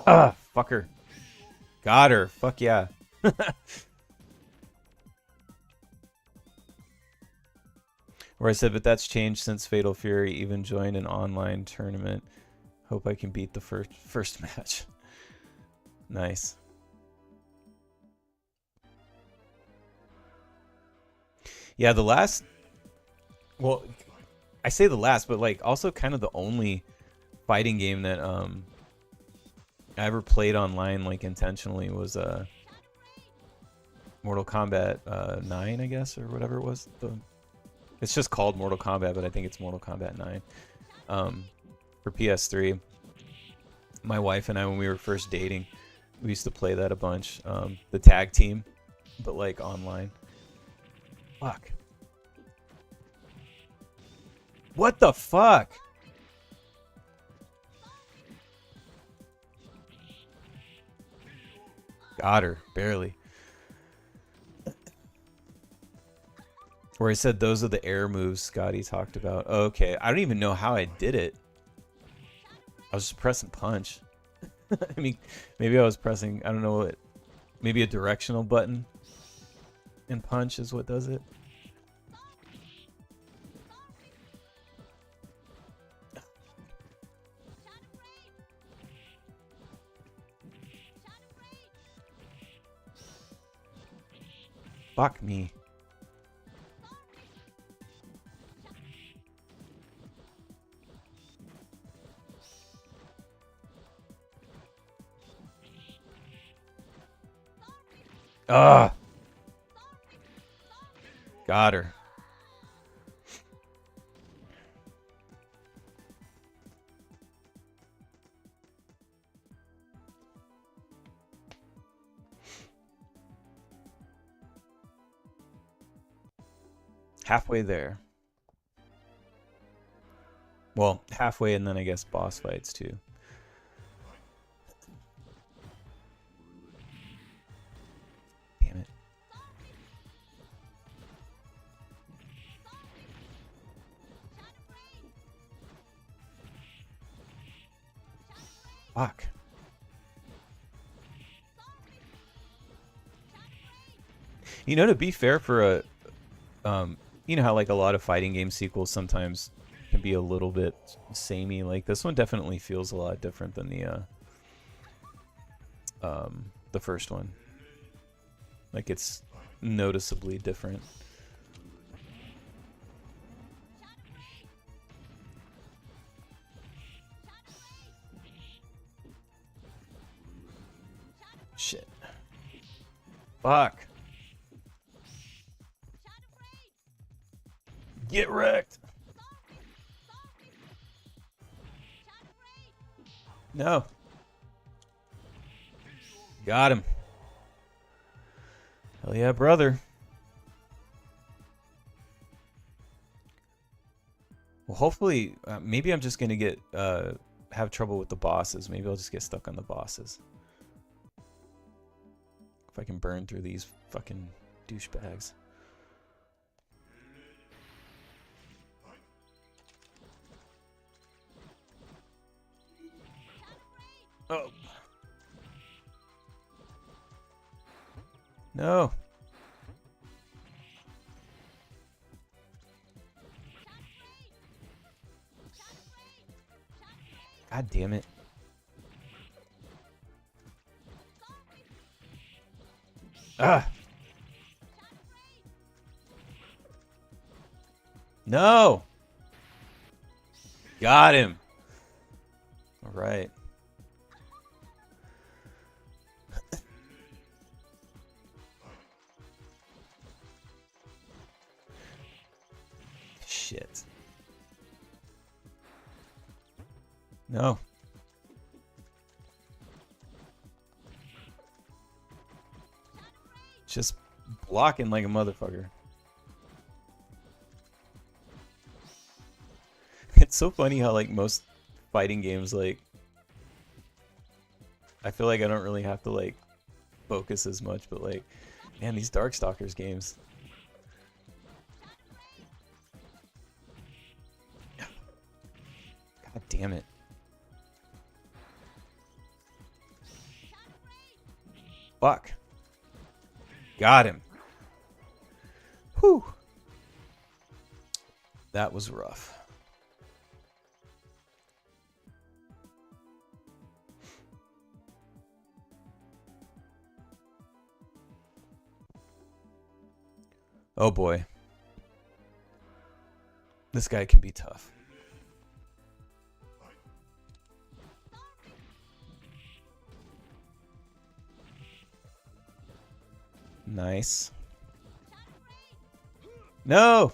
Ah, fucker. Got her. Fuck yeah. Where I said, but that's changed since Fatal Fury even joined an online tournament. Hope I can beat the first match. Nice. Yeah, the last... Well, I say the last, but like also kind of the only fighting game that I ever played online like intentionally was Mortal Kombat 9, I guess, or whatever it was. It's just called Mortal Kombat, but I think it's Mortal Kombat 9 for PS3. My wife and I, when we were first dating, we used to play that a bunch. The tag team, but like online. Fuck. What the fuck? Got her, barely. Where I said those are the air moves Scotty talked about. Okay, I don't even know how I did it. I was just pressing punch. I mean, maybe I was pressing, I don't know what, maybe a directional button and punch is what does it. Fuck me. Ah. Got her. Halfway there. Well, halfway and then I guess boss fights too. Damn it. Fuck. You know, to be fair for a you know how like a lot of fighting game sequels sometimes can be a little bit samey. Like this one definitely feels a lot different than the first one. Like it's noticeably different. Shit. Fuck. Get wrecked. No. Got him. Hell yeah, brother. Well, hopefully, maybe I'm just gonna get have trouble with the bosses. Maybe I'll just get stuck on the bosses. If I can burn through these fucking douchebags. Oh. No. God damn it. Ah. No. Got him. All right. Shit. No. Just blocking like a motherfucker. It's so funny how like most fighting games, like I feel like I don't really have to like focus as much, but like, man, these Darkstalkers games. God damn it. Fuck. Got him. Whew. That was rough. Oh boy. This guy can be tough. Nice. No!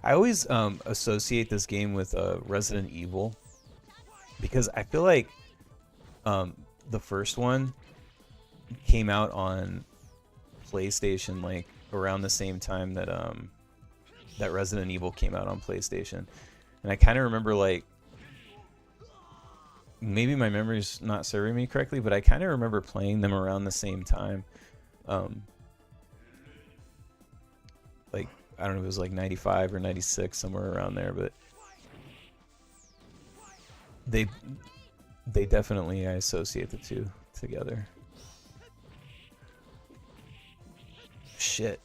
I always associate this game with Resident Evil because I feel like the first one came out on PlayStation like around the same time that that Resident Evil came out on PlayStation, and I kind of remember like maybe my memory's not serving me correctly, but I kind of remember playing them around the same time. Like I don't know if it was like 95 or 96, somewhere around there, but they definitely, I associate the two together. Shit.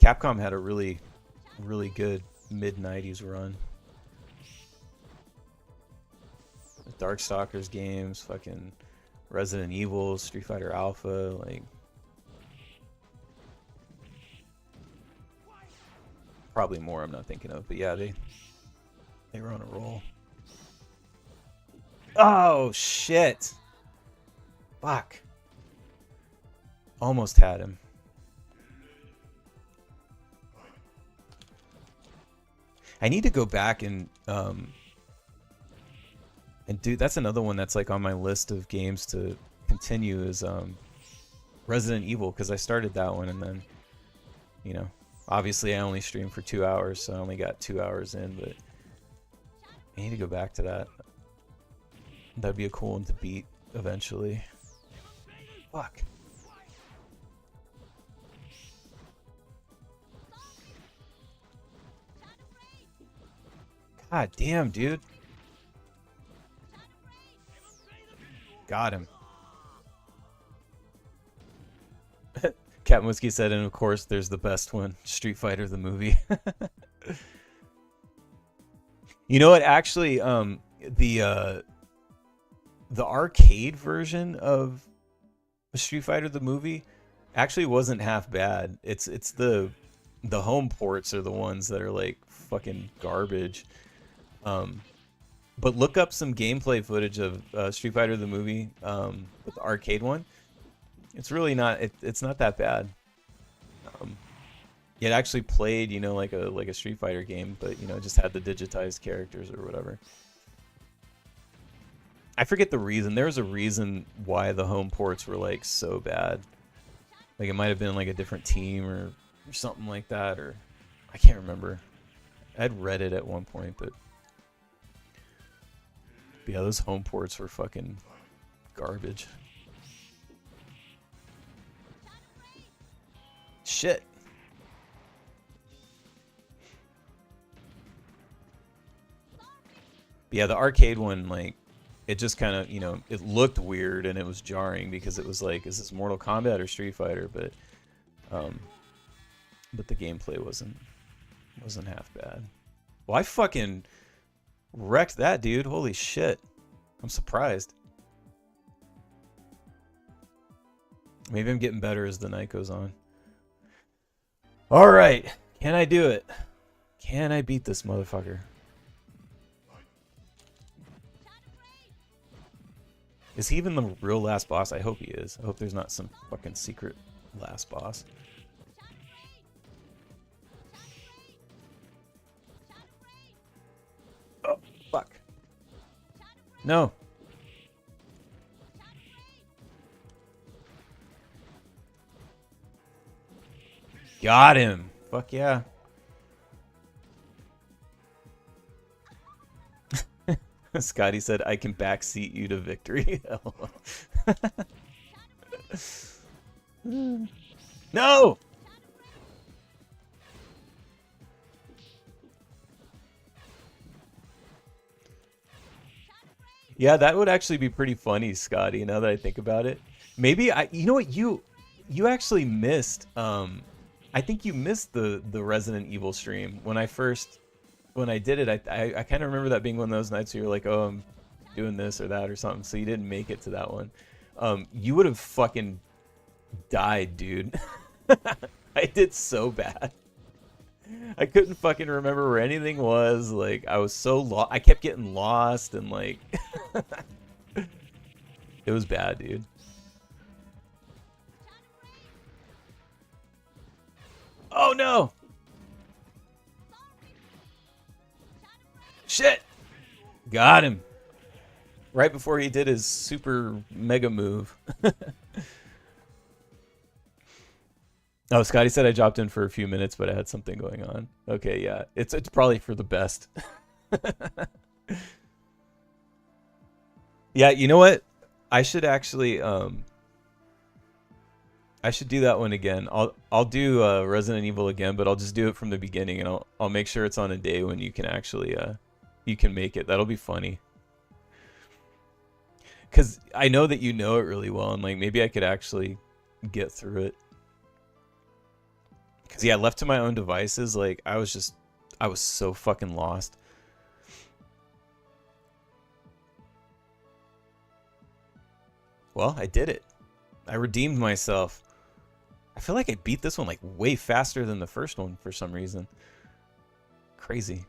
Capcom had a really good mid-90s run. The Darkstalkers games, fucking Resident Evil, Street Fighter Alpha, like probably more I'm not thinking of, but yeah, they were on a roll. Oh shit. Fuck. Almost had him. I need to go back and do, that's another one that's like on my list of games to continue is Resident Evil, because I started that one and then, you know, obviously I only streamed for 2 hours, so I only got 2 hours in, but I need to go back to that. That'd be a cool one to beat eventually. Fuck. God damn, dude. Got him. Captain Whiskey said, and of course there's the best one, Street Fighter the movie. You know what, actually, the arcade version of Street Fighter the movie actually wasn't half bad. It's the home ports are the ones that are like fucking garbage. But look up some gameplay footage of Street Fighter the movie, with the arcade one. It's really not. It's not that bad. It actually played, you know, like a Street Fighter game, but you know, just had the digitized characters or whatever. I forget the reason. There was a reason why the home ports were like so bad. Like it might have been like a different team or something like that, or I can't remember. I'd read it at one point, but yeah, those home ports were fucking garbage. Shit. But yeah, the arcade one, like, it just kind of, you know, it looked weird and it was jarring because it was like, is this Mortal Kombat or Street Fighter? But the gameplay wasn't half bad. Well, I fucking wrecked that, dude. Holy shit. I'm surprised. Maybe I'm getting better as the night goes on. All right. Can I do it? Can I beat this motherfucker? Is he even the real last boss? I hope he is. I hope there's not some fucking secret last boss. Oh, fuck. No. Got him. Fuck yeah. Scotty said, I can backseat you to victory. No! Yeah, that would actually be pretty funny, Scotty, now that I think about it. Maybe you know what, you actually missed I think you missed the Resident Evil stream when I did it. I kind of remember that being one of those nights where you're like, "Oh, I'm doing this or that or something." So you didn't make it to that one. You would have fucking died, dude. I did so bad. I couldn't fucking remember where anything was. Like, I was so lost. I kept getting lost and like it was bad, dude. Oh no! Shit! Got him. Right before he did his super mega move. Oh, Scotty said I dropped in for a few minutes, but I had something going on. Okay, yeah. It's probably for the best. Yeah, you know what? I should actually I should do that one again. I'll do Resident Evil again, but I'll just do it from the beginning, and I'll make sure it's on a day when you can actually you can make it. That'll be funny. Cause I know that you know it really well, and like maybe I could actually get through it. Cause yeah, left to my own devices, like I was so fucking lost. Well, I did it. I redeemed myself. I feel like I beat this one like way faster than the first one for some reason. Crazy.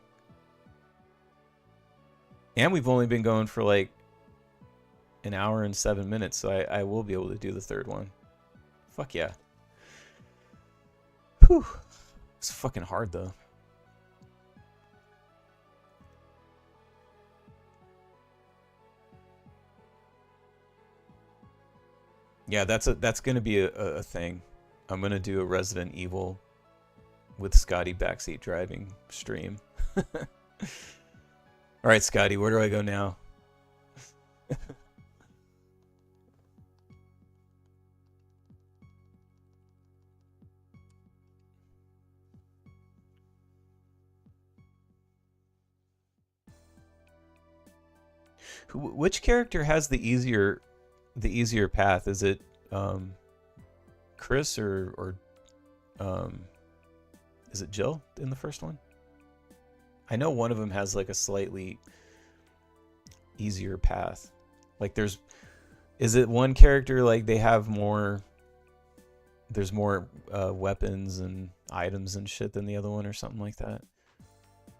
And we've only been going for like an hour and 7 minutes, so I will be able to do the third one. Fuck yeah. Whew. It's fucking hard though. Yeah, that's gonna be a thing. I'm gonna do a Resident Evil with Scotty backseat driving stream. All right, Scotty, where do I go now? Which character has the easier path? Is it Chris or is it Jill in the first one? I know one of them has like a slightly easier path. Like is it one character like they have more, there's more weapons and items and shit than the other one or something like that?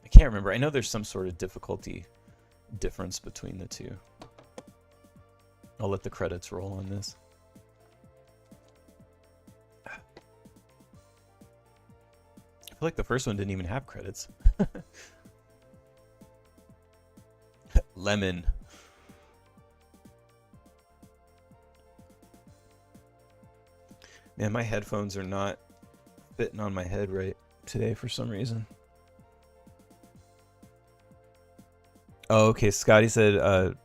I can't remember. I know there's some sort of difficulty difference between the two. I'll let the credits roll on this. I feel like the first one didn't even have credits. Lemon. Man, my headphones are not fitting on my head right today for some reason. Oh, okay. Scotty said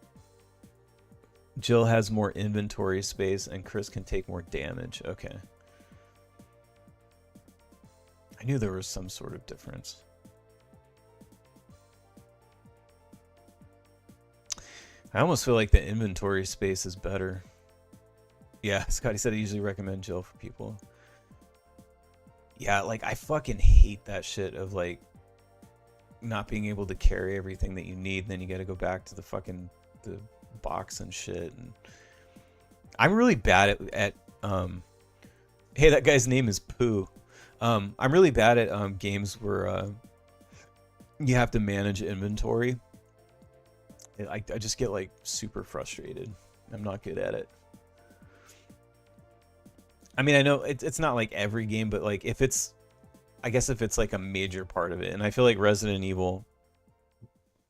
Jill has more inventory space and Chris can take more damage. Okay. I knew there was some sort of difference. I almost feel like the inventory space is better. Yeah, Scotty said I usually recommend Jill for people. Yeah, like I fucking hate that shit of like not being able to carry everything that you need, and then you got to go back to the fucking the box and shit. And I'm really bad at hey, that guy's name is Pooh. I'm really bad at games where you have to manage inventory. I just get like super frustrated. I'm not good at it. I mean, I know it's not like every game, but like if it's, I guess if it's like a major part of it, and I feel like Resident Evil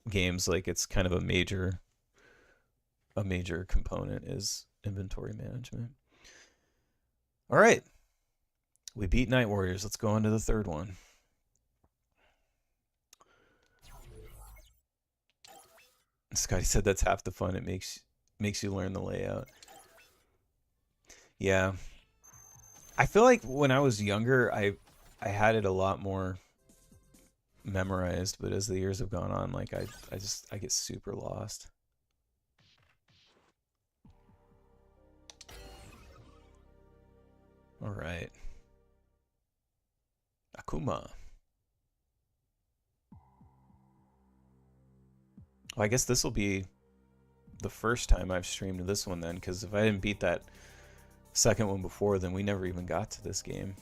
games, like it's kind of a major component is inventory management. All right, we beat Night Warriors. Let's go on to the third one. Scotty said that's half the fun. It makes you learn the layout. Yeah, I feel like when I was younger, I had it a lot more memorized, but as the years have gone on, like I get super lost. All right. Akuma. Well, I guess this will be the first time I've streamed this one then, because if I didn't beat that second one before, then we never even got to this game.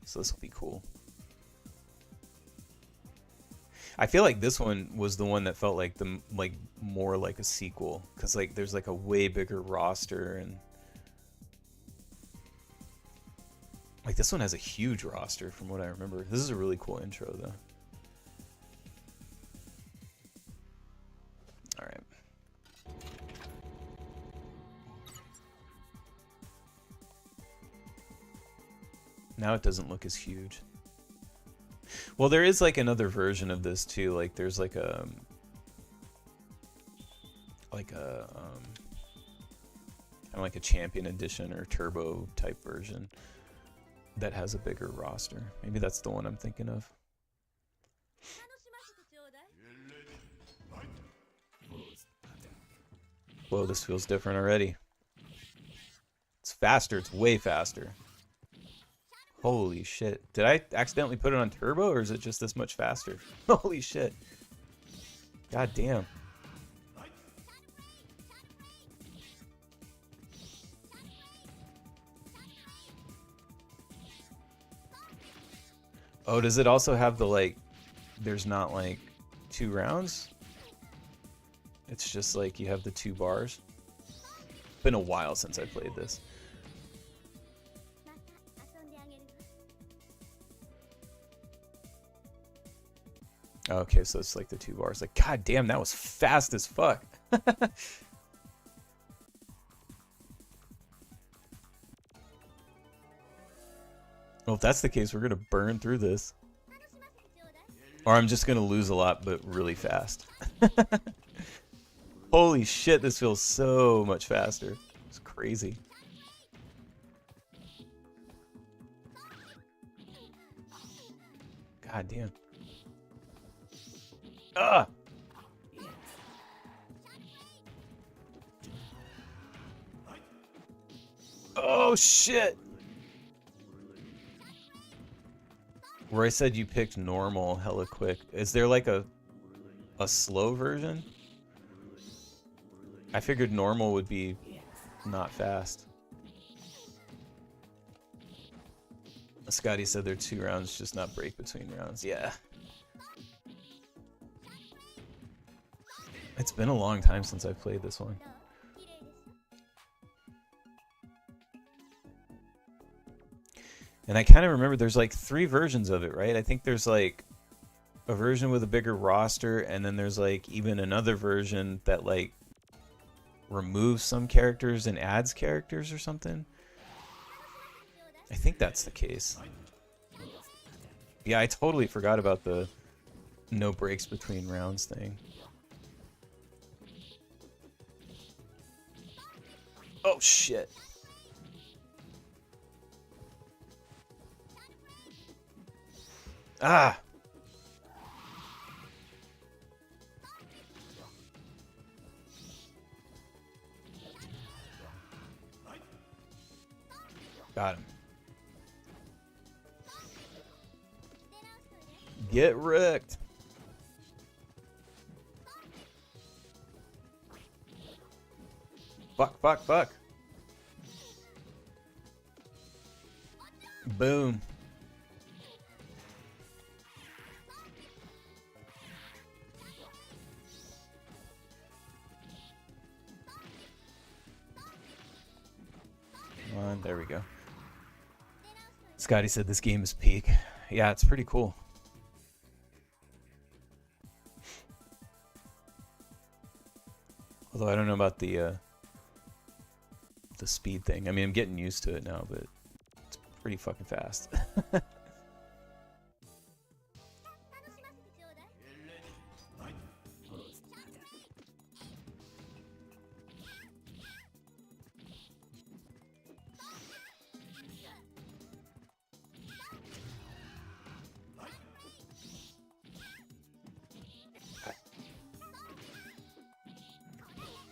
So this will be cool. I feel like this one was the one that felt like more like a sequel, because like there's like a way bigger roster, and like this one has a huge roster from what I remember. This is a really cool intro though. All right. Now it doesn't look as huge. Well, there is like another version of this too. Like there's like a kind of like a champion edition or turbo type version that has a bigger roster. Maybe that's the one I'm thinking of. Whoa, this feels different already. It's faster. It's way faster. Holy shit. Did I accidentally put it on turbo, or is it just this much faster? Holy shit. God damn. Oh, does it also have the, like, there's not, like, 2 rounds? It's just, like, you have the 2 bars? It's been a while since I played this. Okay, so it's like the 2 bars. Like, god damn, that was fast as fuck. Well, if that's the case, we're gonna burn through this. Or I'm just gonna lose a lot, but really fast. Holy shit, this feels so much faster. It's crazy. God damn. Ah! Oh shit! Roy said you picked normal hella quick. Is there like a slow version? I figured normal would be not fast. Scotty said they're 2 rounds, just not break between rounds. Yeah. It's been a long time since I played this one. And I kind of remember there's like 3 versions of it, right? I think there's like a version with a bigger roster, and then there's like even another version that like removes some characters and adds characters or something. I think that's the case. Yeah, I totally forgot about the no breaks between rounds thing. Oh shit. Ah. Got him. Get wrecked. Fuck, fuck, fuck. Boom. Come on, there we go. Scotty said this game is peak. Yeah, it's pretty cool. Although I don't know about the speed thing. I mean, I'm getting used to it now, but it's pretty fucking fast.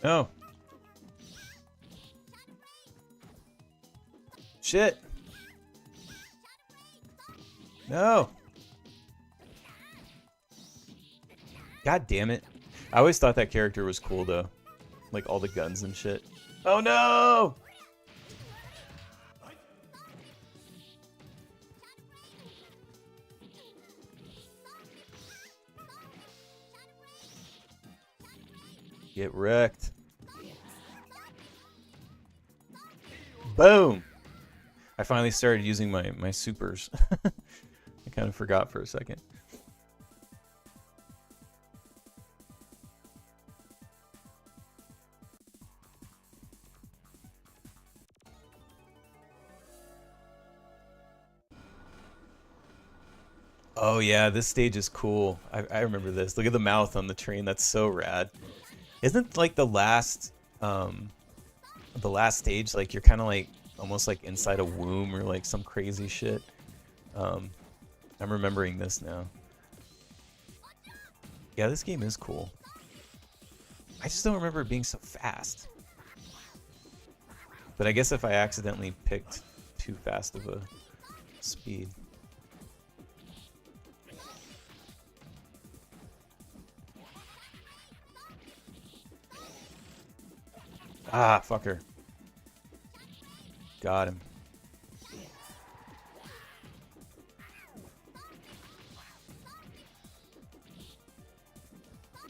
No. shit. No. God damn it. I always thought that character was cool though. Like all the guns and shit. Oh no! Get wrecked. Boom! I finally started using my supers. I kind of forgot for a second. Oh yeah, this stage is cool. I remember this. Look at the mouth on the train. That's so rad. Isn't like the last stage like you're kind of like almost like inside a womb or like some crazy shit? I'm remembering this now. Yeah, this game is cool. I just don't remember it being so fast. But I guess if I accidentally picked too fast of a speed. Ah, fucker. Got him.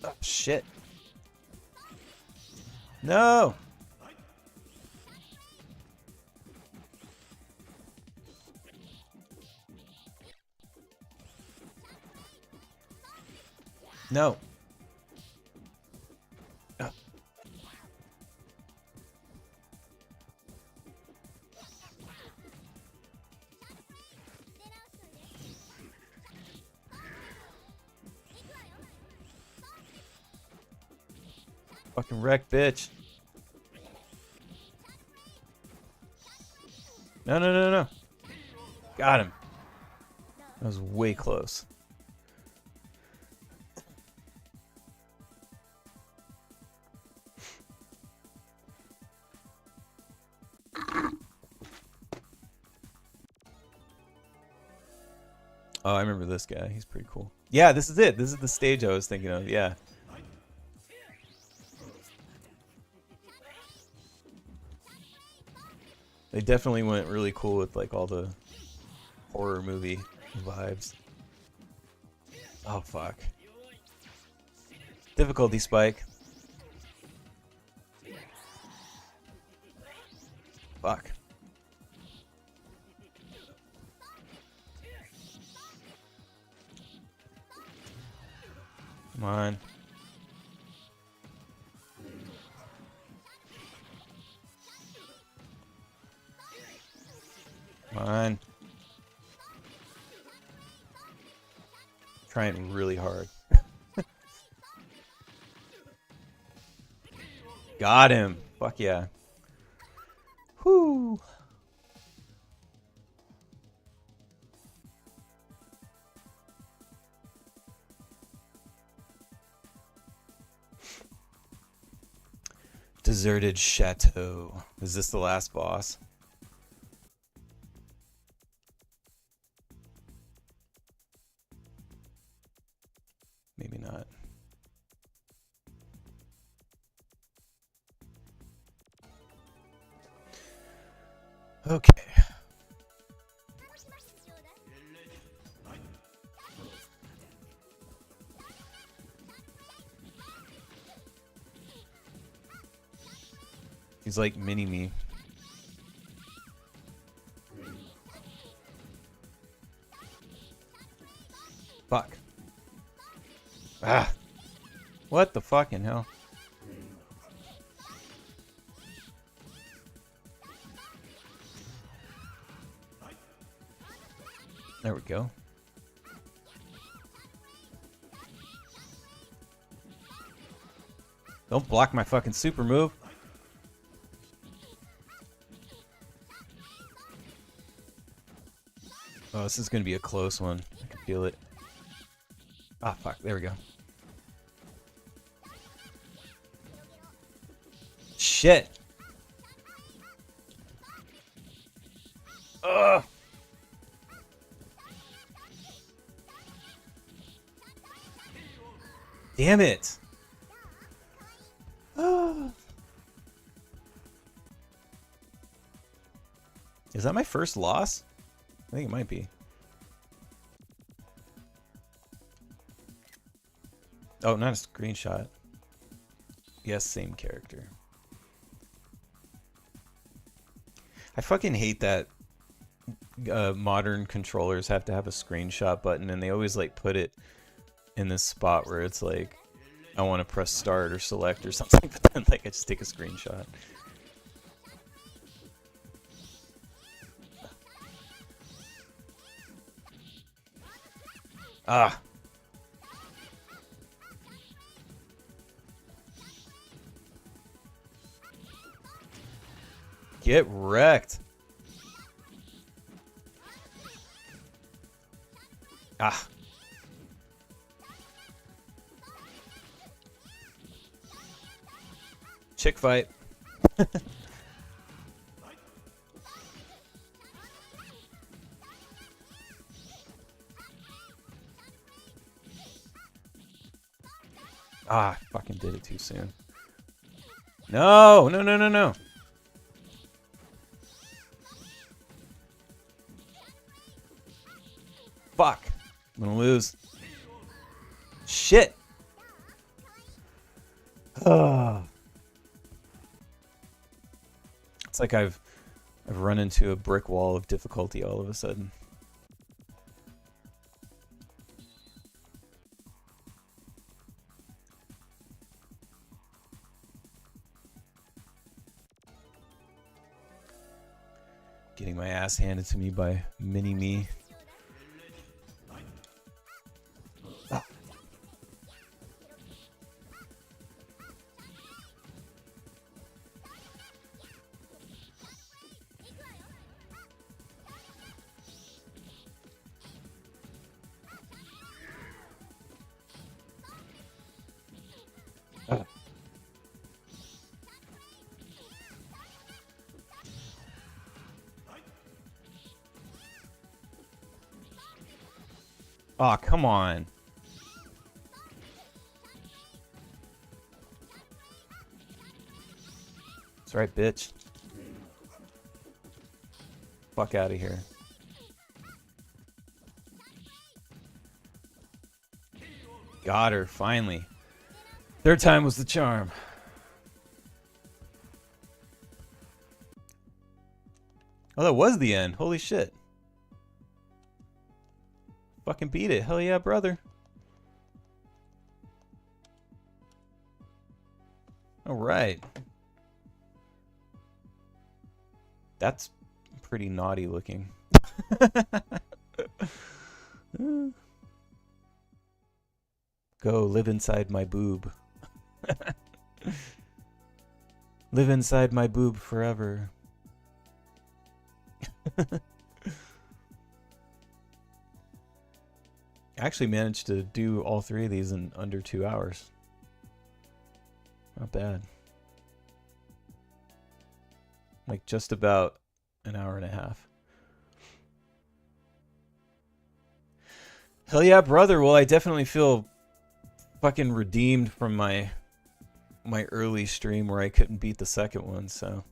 Oh, shit. No! No. Oh. Fucking wreck, bitch. No, no, no, no. Got him. That was way close. Oh, I remember this guy. He's pretty cool. Yeah, this is it. This is the stage I was thinking of. Yeah. They definitely went really cool with like all the horror movie vibes. Oh, fuck. Difficulty spike. Fuck. Come on. Come on. Trying really hard. Got him. Fuck yeah. Whoo. Deserted Chateau. Is this the last boss? Maybe not. Okay. He's like mini me. Fuck. Ah. What the fucking hell? There we go. Don't block my fucking super move. Oh, this is gonna be a close one. I can feel it. Ah, fuck. There we go. Shit. Damn it! Is that my first loss? I think it might be. Oh, not a screenshot. Yes, same character. I fucking hate that modern controllers have to have a screenshot button, and they always like put it in this spot where it's like I want to press start or select or something, but then like I just take a screenshot. Ah. Get wrecked. Ah. Chick fight. Ah, I fucking did it too soon. No, no, no, no, no. Fuck. I'm gonna lose. Shit. It's like I've run into a brick wall of difficulty all of a sudden. Getting my ass handed to me by Mini-Me. Oh, come on. That's right, bitch. Fuck out of here. Got her, finally. Third time was the charm. Oh, that was the end. Holy shit. Fucking beat it. Hell yeah, brother. Alright. That's pretty naughty looking. Go live inside my boob. Live inside my boob forever. I actually managed to do all three of these in under 2 hours. Not bad. Like just about an hour and a half. Hell yeah, brother. Well, I definitely feel fucking redeemed from my early stream where I couldn't beat the second one, so.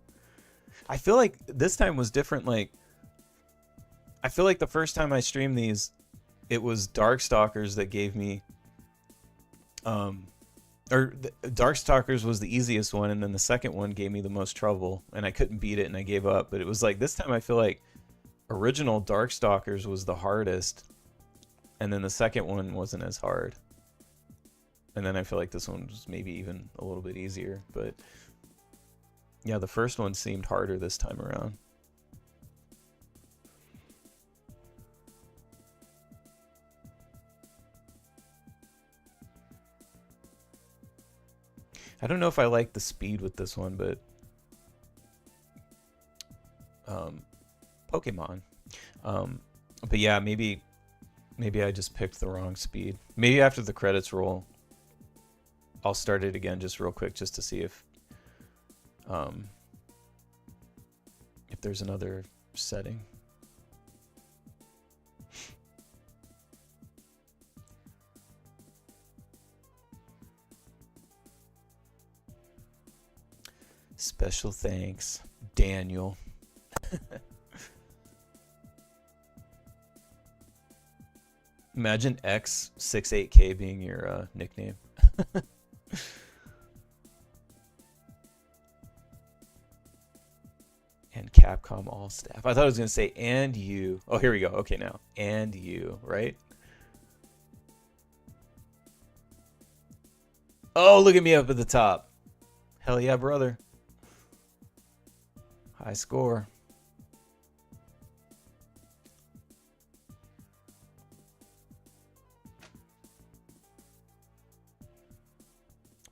I feel like this time was different. Like, I feel like the first time I streamed these, it was Darkstalkers that gave me, Darkstalkers was the easiest one, and then the second one gave me the most trouble, and I couldn't beat it, and I gave up. But it was like this time I feel like original Darkstalkers was the hardest, and then the second one wasn't as hard. And then I feel like this one was maybe even a little bit easier, but yeah, the first one seemed harder this time around. I don't know if I like the speed with this one, but Pokemon. But yeah, maybe I just picked the wrong speed. Maybe after the credits roll, I'll start it again just real quick just to see if there's another setting. Special thanks, Daniel. Imagine X68K being your nickname. And Capcom all staff. I thought I was going to say, and you. Oh, here we go. Okay, now. And you, right? Oh, look at me up at the top. Hell yeah, brother. High score.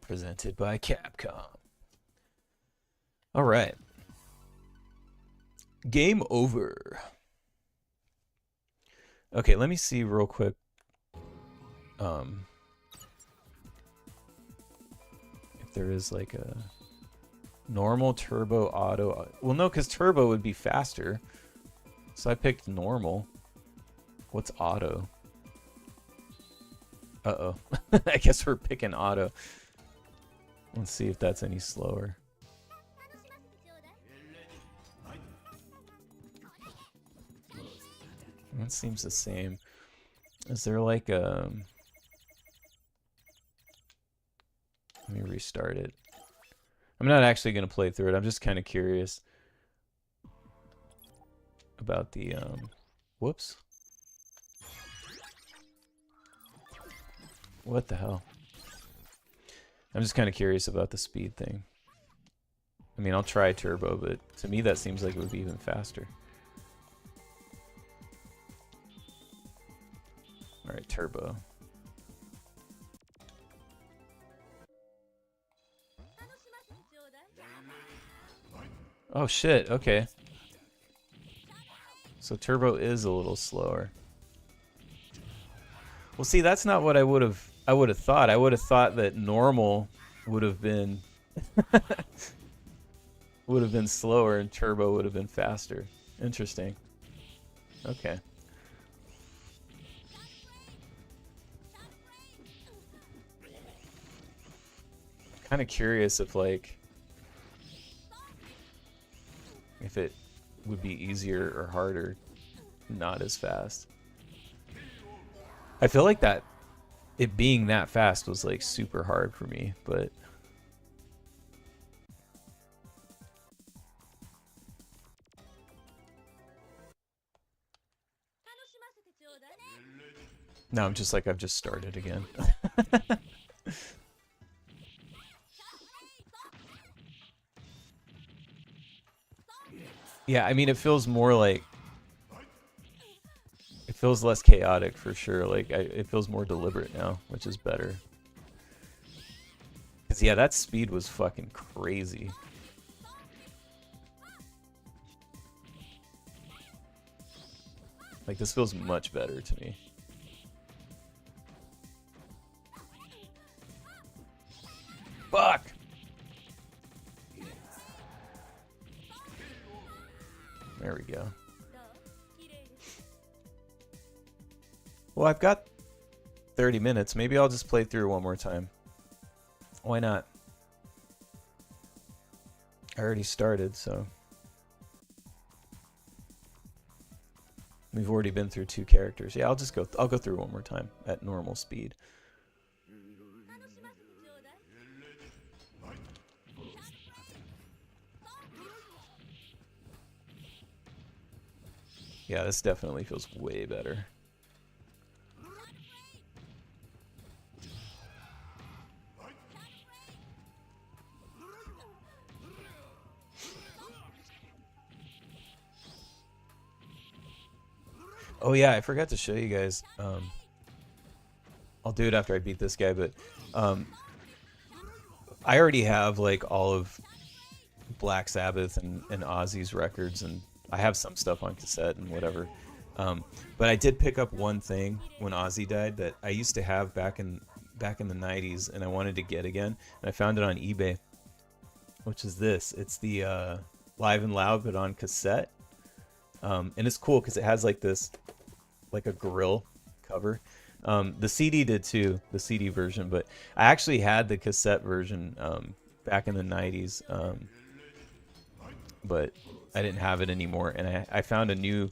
Presented by Capcom. All right. Game over. Okay, let me see real quick. If there is like a normal, turbo, auto. Well, no, because turbo would be faster. So I picked normal. What's auto? Uh-oh. I guess we're picking auto. Let's see if that's any slower. That seems the same. Is there like a... Let me restart it. I'm not actually going to play through it. I'm just kind of curious about the... Whoops. What the hell? I'm just kind of curious about the speed thing. I mean, I'll try turbo, but to me that seems like it would be even faster. Alright, turbo. Oh shit, okay. So turbo is a little slower. Well, see, that's not what I would have thought. I would have thought that normal would have been slower and turbo would have been faster. Interesting. Okay. Kind of curious if if it would be easier or harder, not as fast. I feel like that it being that fast was like super hard for me, but no, I'm just like, I've just started again. Yeah, I mean, it feels more like... It feels less chaotic for sure. Like, it feels more deliberate now, which is better. Because, yeah, that speed was fucking crazy. Like, this feels much better to me. Fuck! There we go. Well, I've got 30 minutes. Maybe I'll just play through one more time. Why not? I already started, so... We've already been through 2 characters. Yeah, I'll go through one more time at normal speed. Yeah, this definitely feels way better. Oh yeah, I forgot to show you guys. I'll do it after I beat this guy, but I already have like all of Black Sabbath and Ozzy's records, and I have some stuff on cassette and whatever. But I did pick up one thing when Ozzy died that I used to have back in the 90s, and I wanted to get again, and I found it on eBay, which is this. It's the Live and Loud, but on cassette. And it's cool because it has like this, like a grill cover. The CD did too, the CD version, but I actually had the cassette version back in the 90s. but I didn't have it anymore, and I found a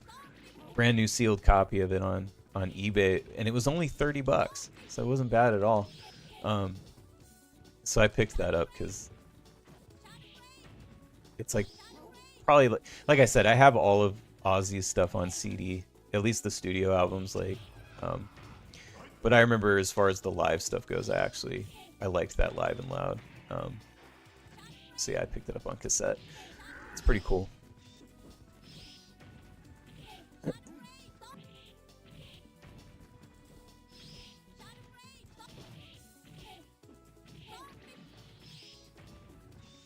brand new sealed copy of it on eBay, and it was only $30, so it wasn't bad at all. So I picked that up because it's like probably like I said, I have all of Ozzy's stuff on CD, at least the studio albums, like. But I remember as far as the live stuff goes, I liked that Live and Loud. So yeah, I picked it up on cassette. It's pretty cool.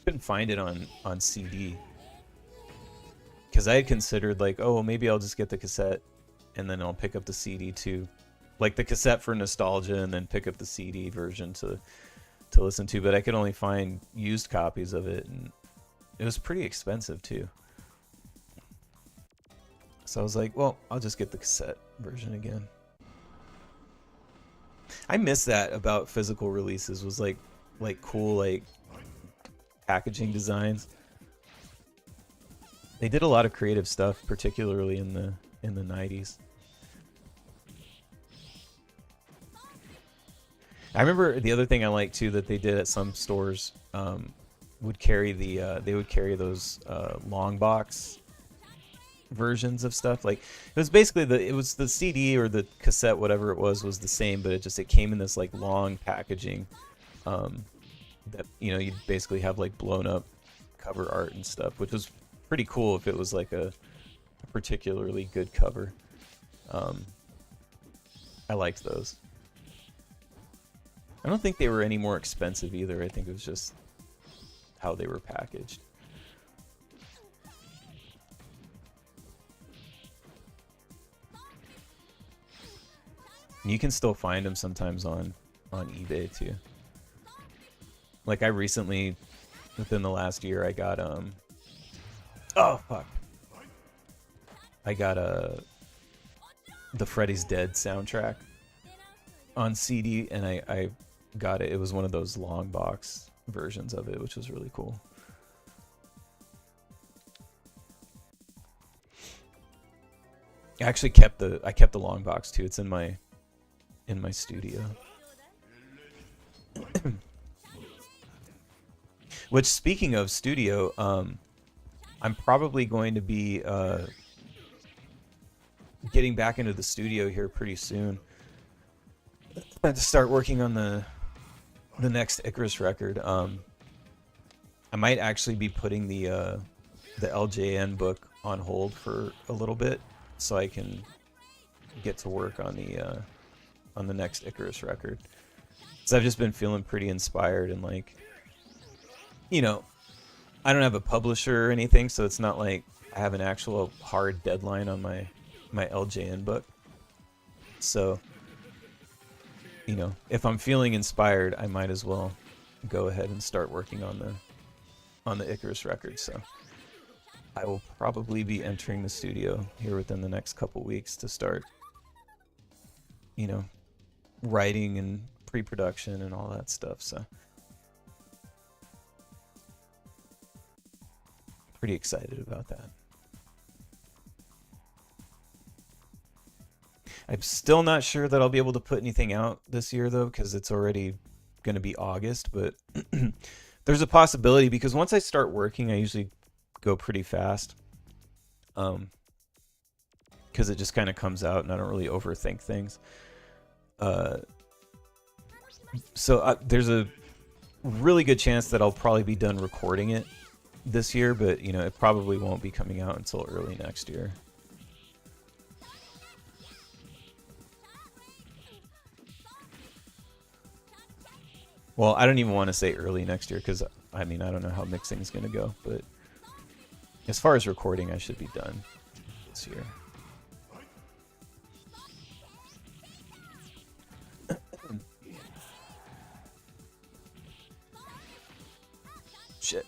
Couldn't find it on CD because I had considered like, oh, maybe I'll just get the cassette and then I'll pick up the CD too, like the cassette for nostalgia, and then pick up the CD version to listen to. But I could only find used copies of it, and it was pretty expensive too. So I was like, well, I'll just get the cassette version again. I miss that about physical releases, was like cool like packaging designs. They did a lot of creative stuff, particularly in the 90s. I remember the other thing I liked too that they did at some stores, would carry they would carry those long box versions of stuff. Like it was basically the CD or the cassette, whatever it was the same, but it came in this like long packaging, that you'd basically have like blown up cover art and stuff, which was pretty cool if it was like a particularly good cover. I liked those. I don't think they were any more expensive either. I think it was just how they were packaged. You can still find them sometimes on eBay too. Like I recently, within the last year, I got oh fuck, I got the Freddy's Dead soundtrack on CD, and I got it. It was one of those long box versions of it, which was really cool. I actually kept the long box too. It's in my studio. Which, speaking of studio, I'm probably going to be getting back into the studio here pretty soon. I have to start working on the next Icarus record. I might actually be putting the LJN book on hold for a little bit, so I can get to work on the next Icarus record. So I've just been feeling pretty inspired, and like, I don't have a publisher or anything, so it's not like I have an actual hard deadline on my LJN book. So, if I'm feeling inspired, I might as well go ahead and start working on the Icarus record. So I will probably be entering the studio here within the next couple weeks to start, writing and pre-production and all that stuff. So pretty excited about that. I'm still not sure that I'll be able to put anything out this year, though, because it's already going to be August. But there's a possibility, because once I start working, I usually go pretty fast. Because it just kind of comes out, and I don't really overthink things. So there's a really good chance that I'll probably be done recording it this year, but it probably won't be coming out until early next year. Well, I don't even want to say early next year, because I don't know how mixing is going to go, but as far as recording, I should be done this year. Shit.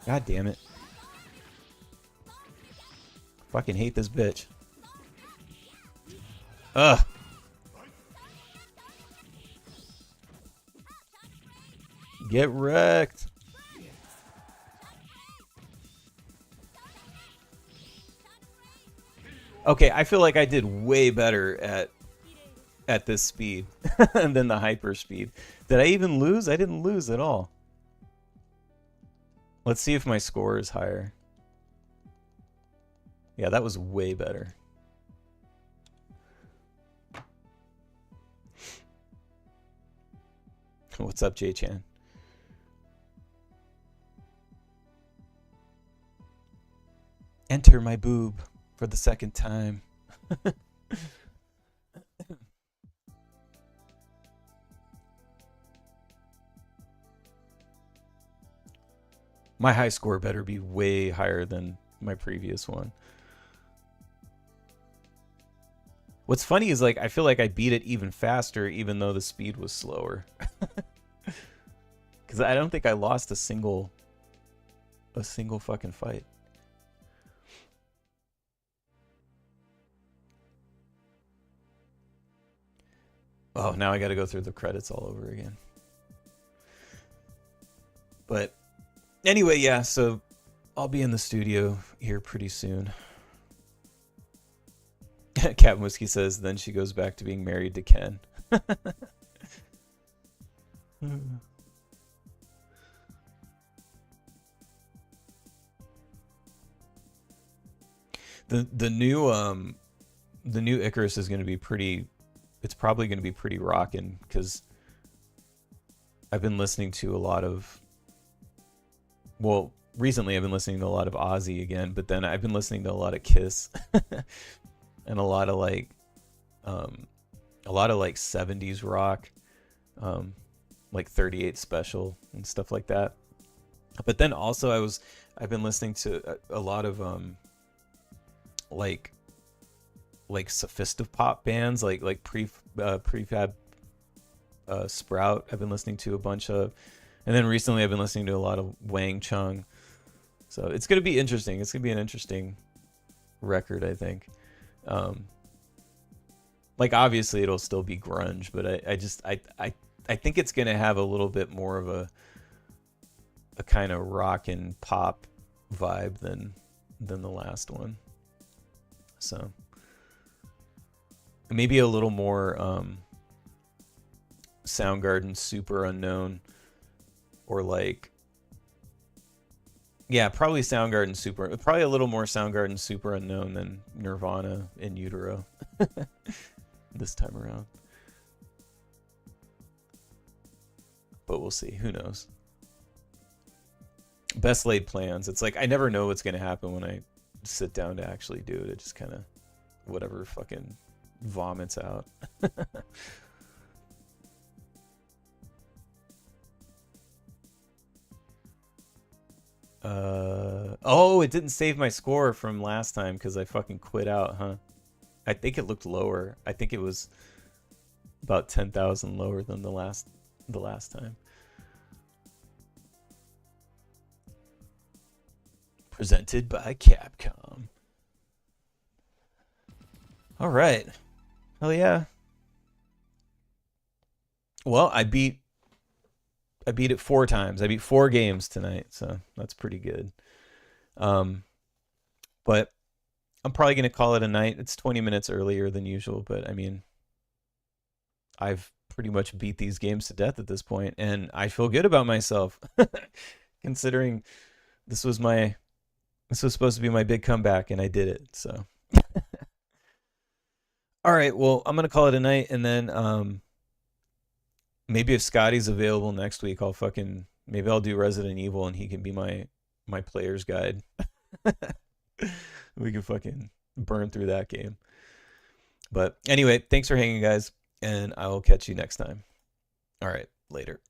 God damn it. Fucking hate this bitch. Ugh. Get wrecked. Okay, I feel like I did way better at this speed than the hyper speed. Did I even lose? I didn't lose at all. Let's see if my score is higher. Yeah, that was way better. What's up, J-Chan? Enter my boob for the second time. My high score better be way higher than my previous one. What's funny is, like, I feel like I beat it even faster even though the speed was slower. Because I don't think I lost a single fucking fight. Oh, now I gotta go through the credits all over again. But anyway, yeah, so I'll be in the studio here pretty soon. Cat Whiskey says, then she goes back to being married to Ken. The new Icarus is going to be pretty. It's probably going to be pretty rockin' because I've been listening to a lot of. Well, recently I've been listening to a lot of Ozzy again, but then I've been listening to a lot of Kiss and a lot of like 70s rock, like 38 Special and stuff like that. But then also I've been listening to a lot of like sophisti-pop bands like Prefab Sprout. I've been listening to a bunch of, and then recently I've been listening to a lot of Wang Chung. So it's gonna be interesting. It's gonna be an interesting record, I think. Like obviously it'll still be grunge, but I think it's gonna have a little bit more of a kind of rock and pop vibe than the last one. So maybe a little more Soundgarden Super Unknown, or like, yeah, probably Soundgarden Super, probably a little more Soundgarden Super Unknown than Nirvana In Utero this time around. But we'll see. Who knows? Best laid plans. It's like I never know what's going to happen when I sit down to actually do it. It just kind of whatever fucking vomits out. Oh, it didn't save my score from last time because I fucking quit out, huh? I think it looked lower. I think it was about 10,000 lower than the last time. Presented by Capcom. All right. Hell yeah. Well, I beat it 4 times. I beat 4 games tonight, so that's pretty good. But I'm probably going to call it a night. It's 20 minutes earlier than usual, but I mean, I've pretty much beat these games to death at this point, and I feel good about myself considering this was supposed to be my big comeback, and I did it. So all right, well, I'm going to call it a night, and then maybe if Scotty's available next week, maybe I'll do Resident Evil and he can be my player's guide. We can fucking burn through that game. But anyway, thanks for hanging, guys, and I will catch you next time. All right, later.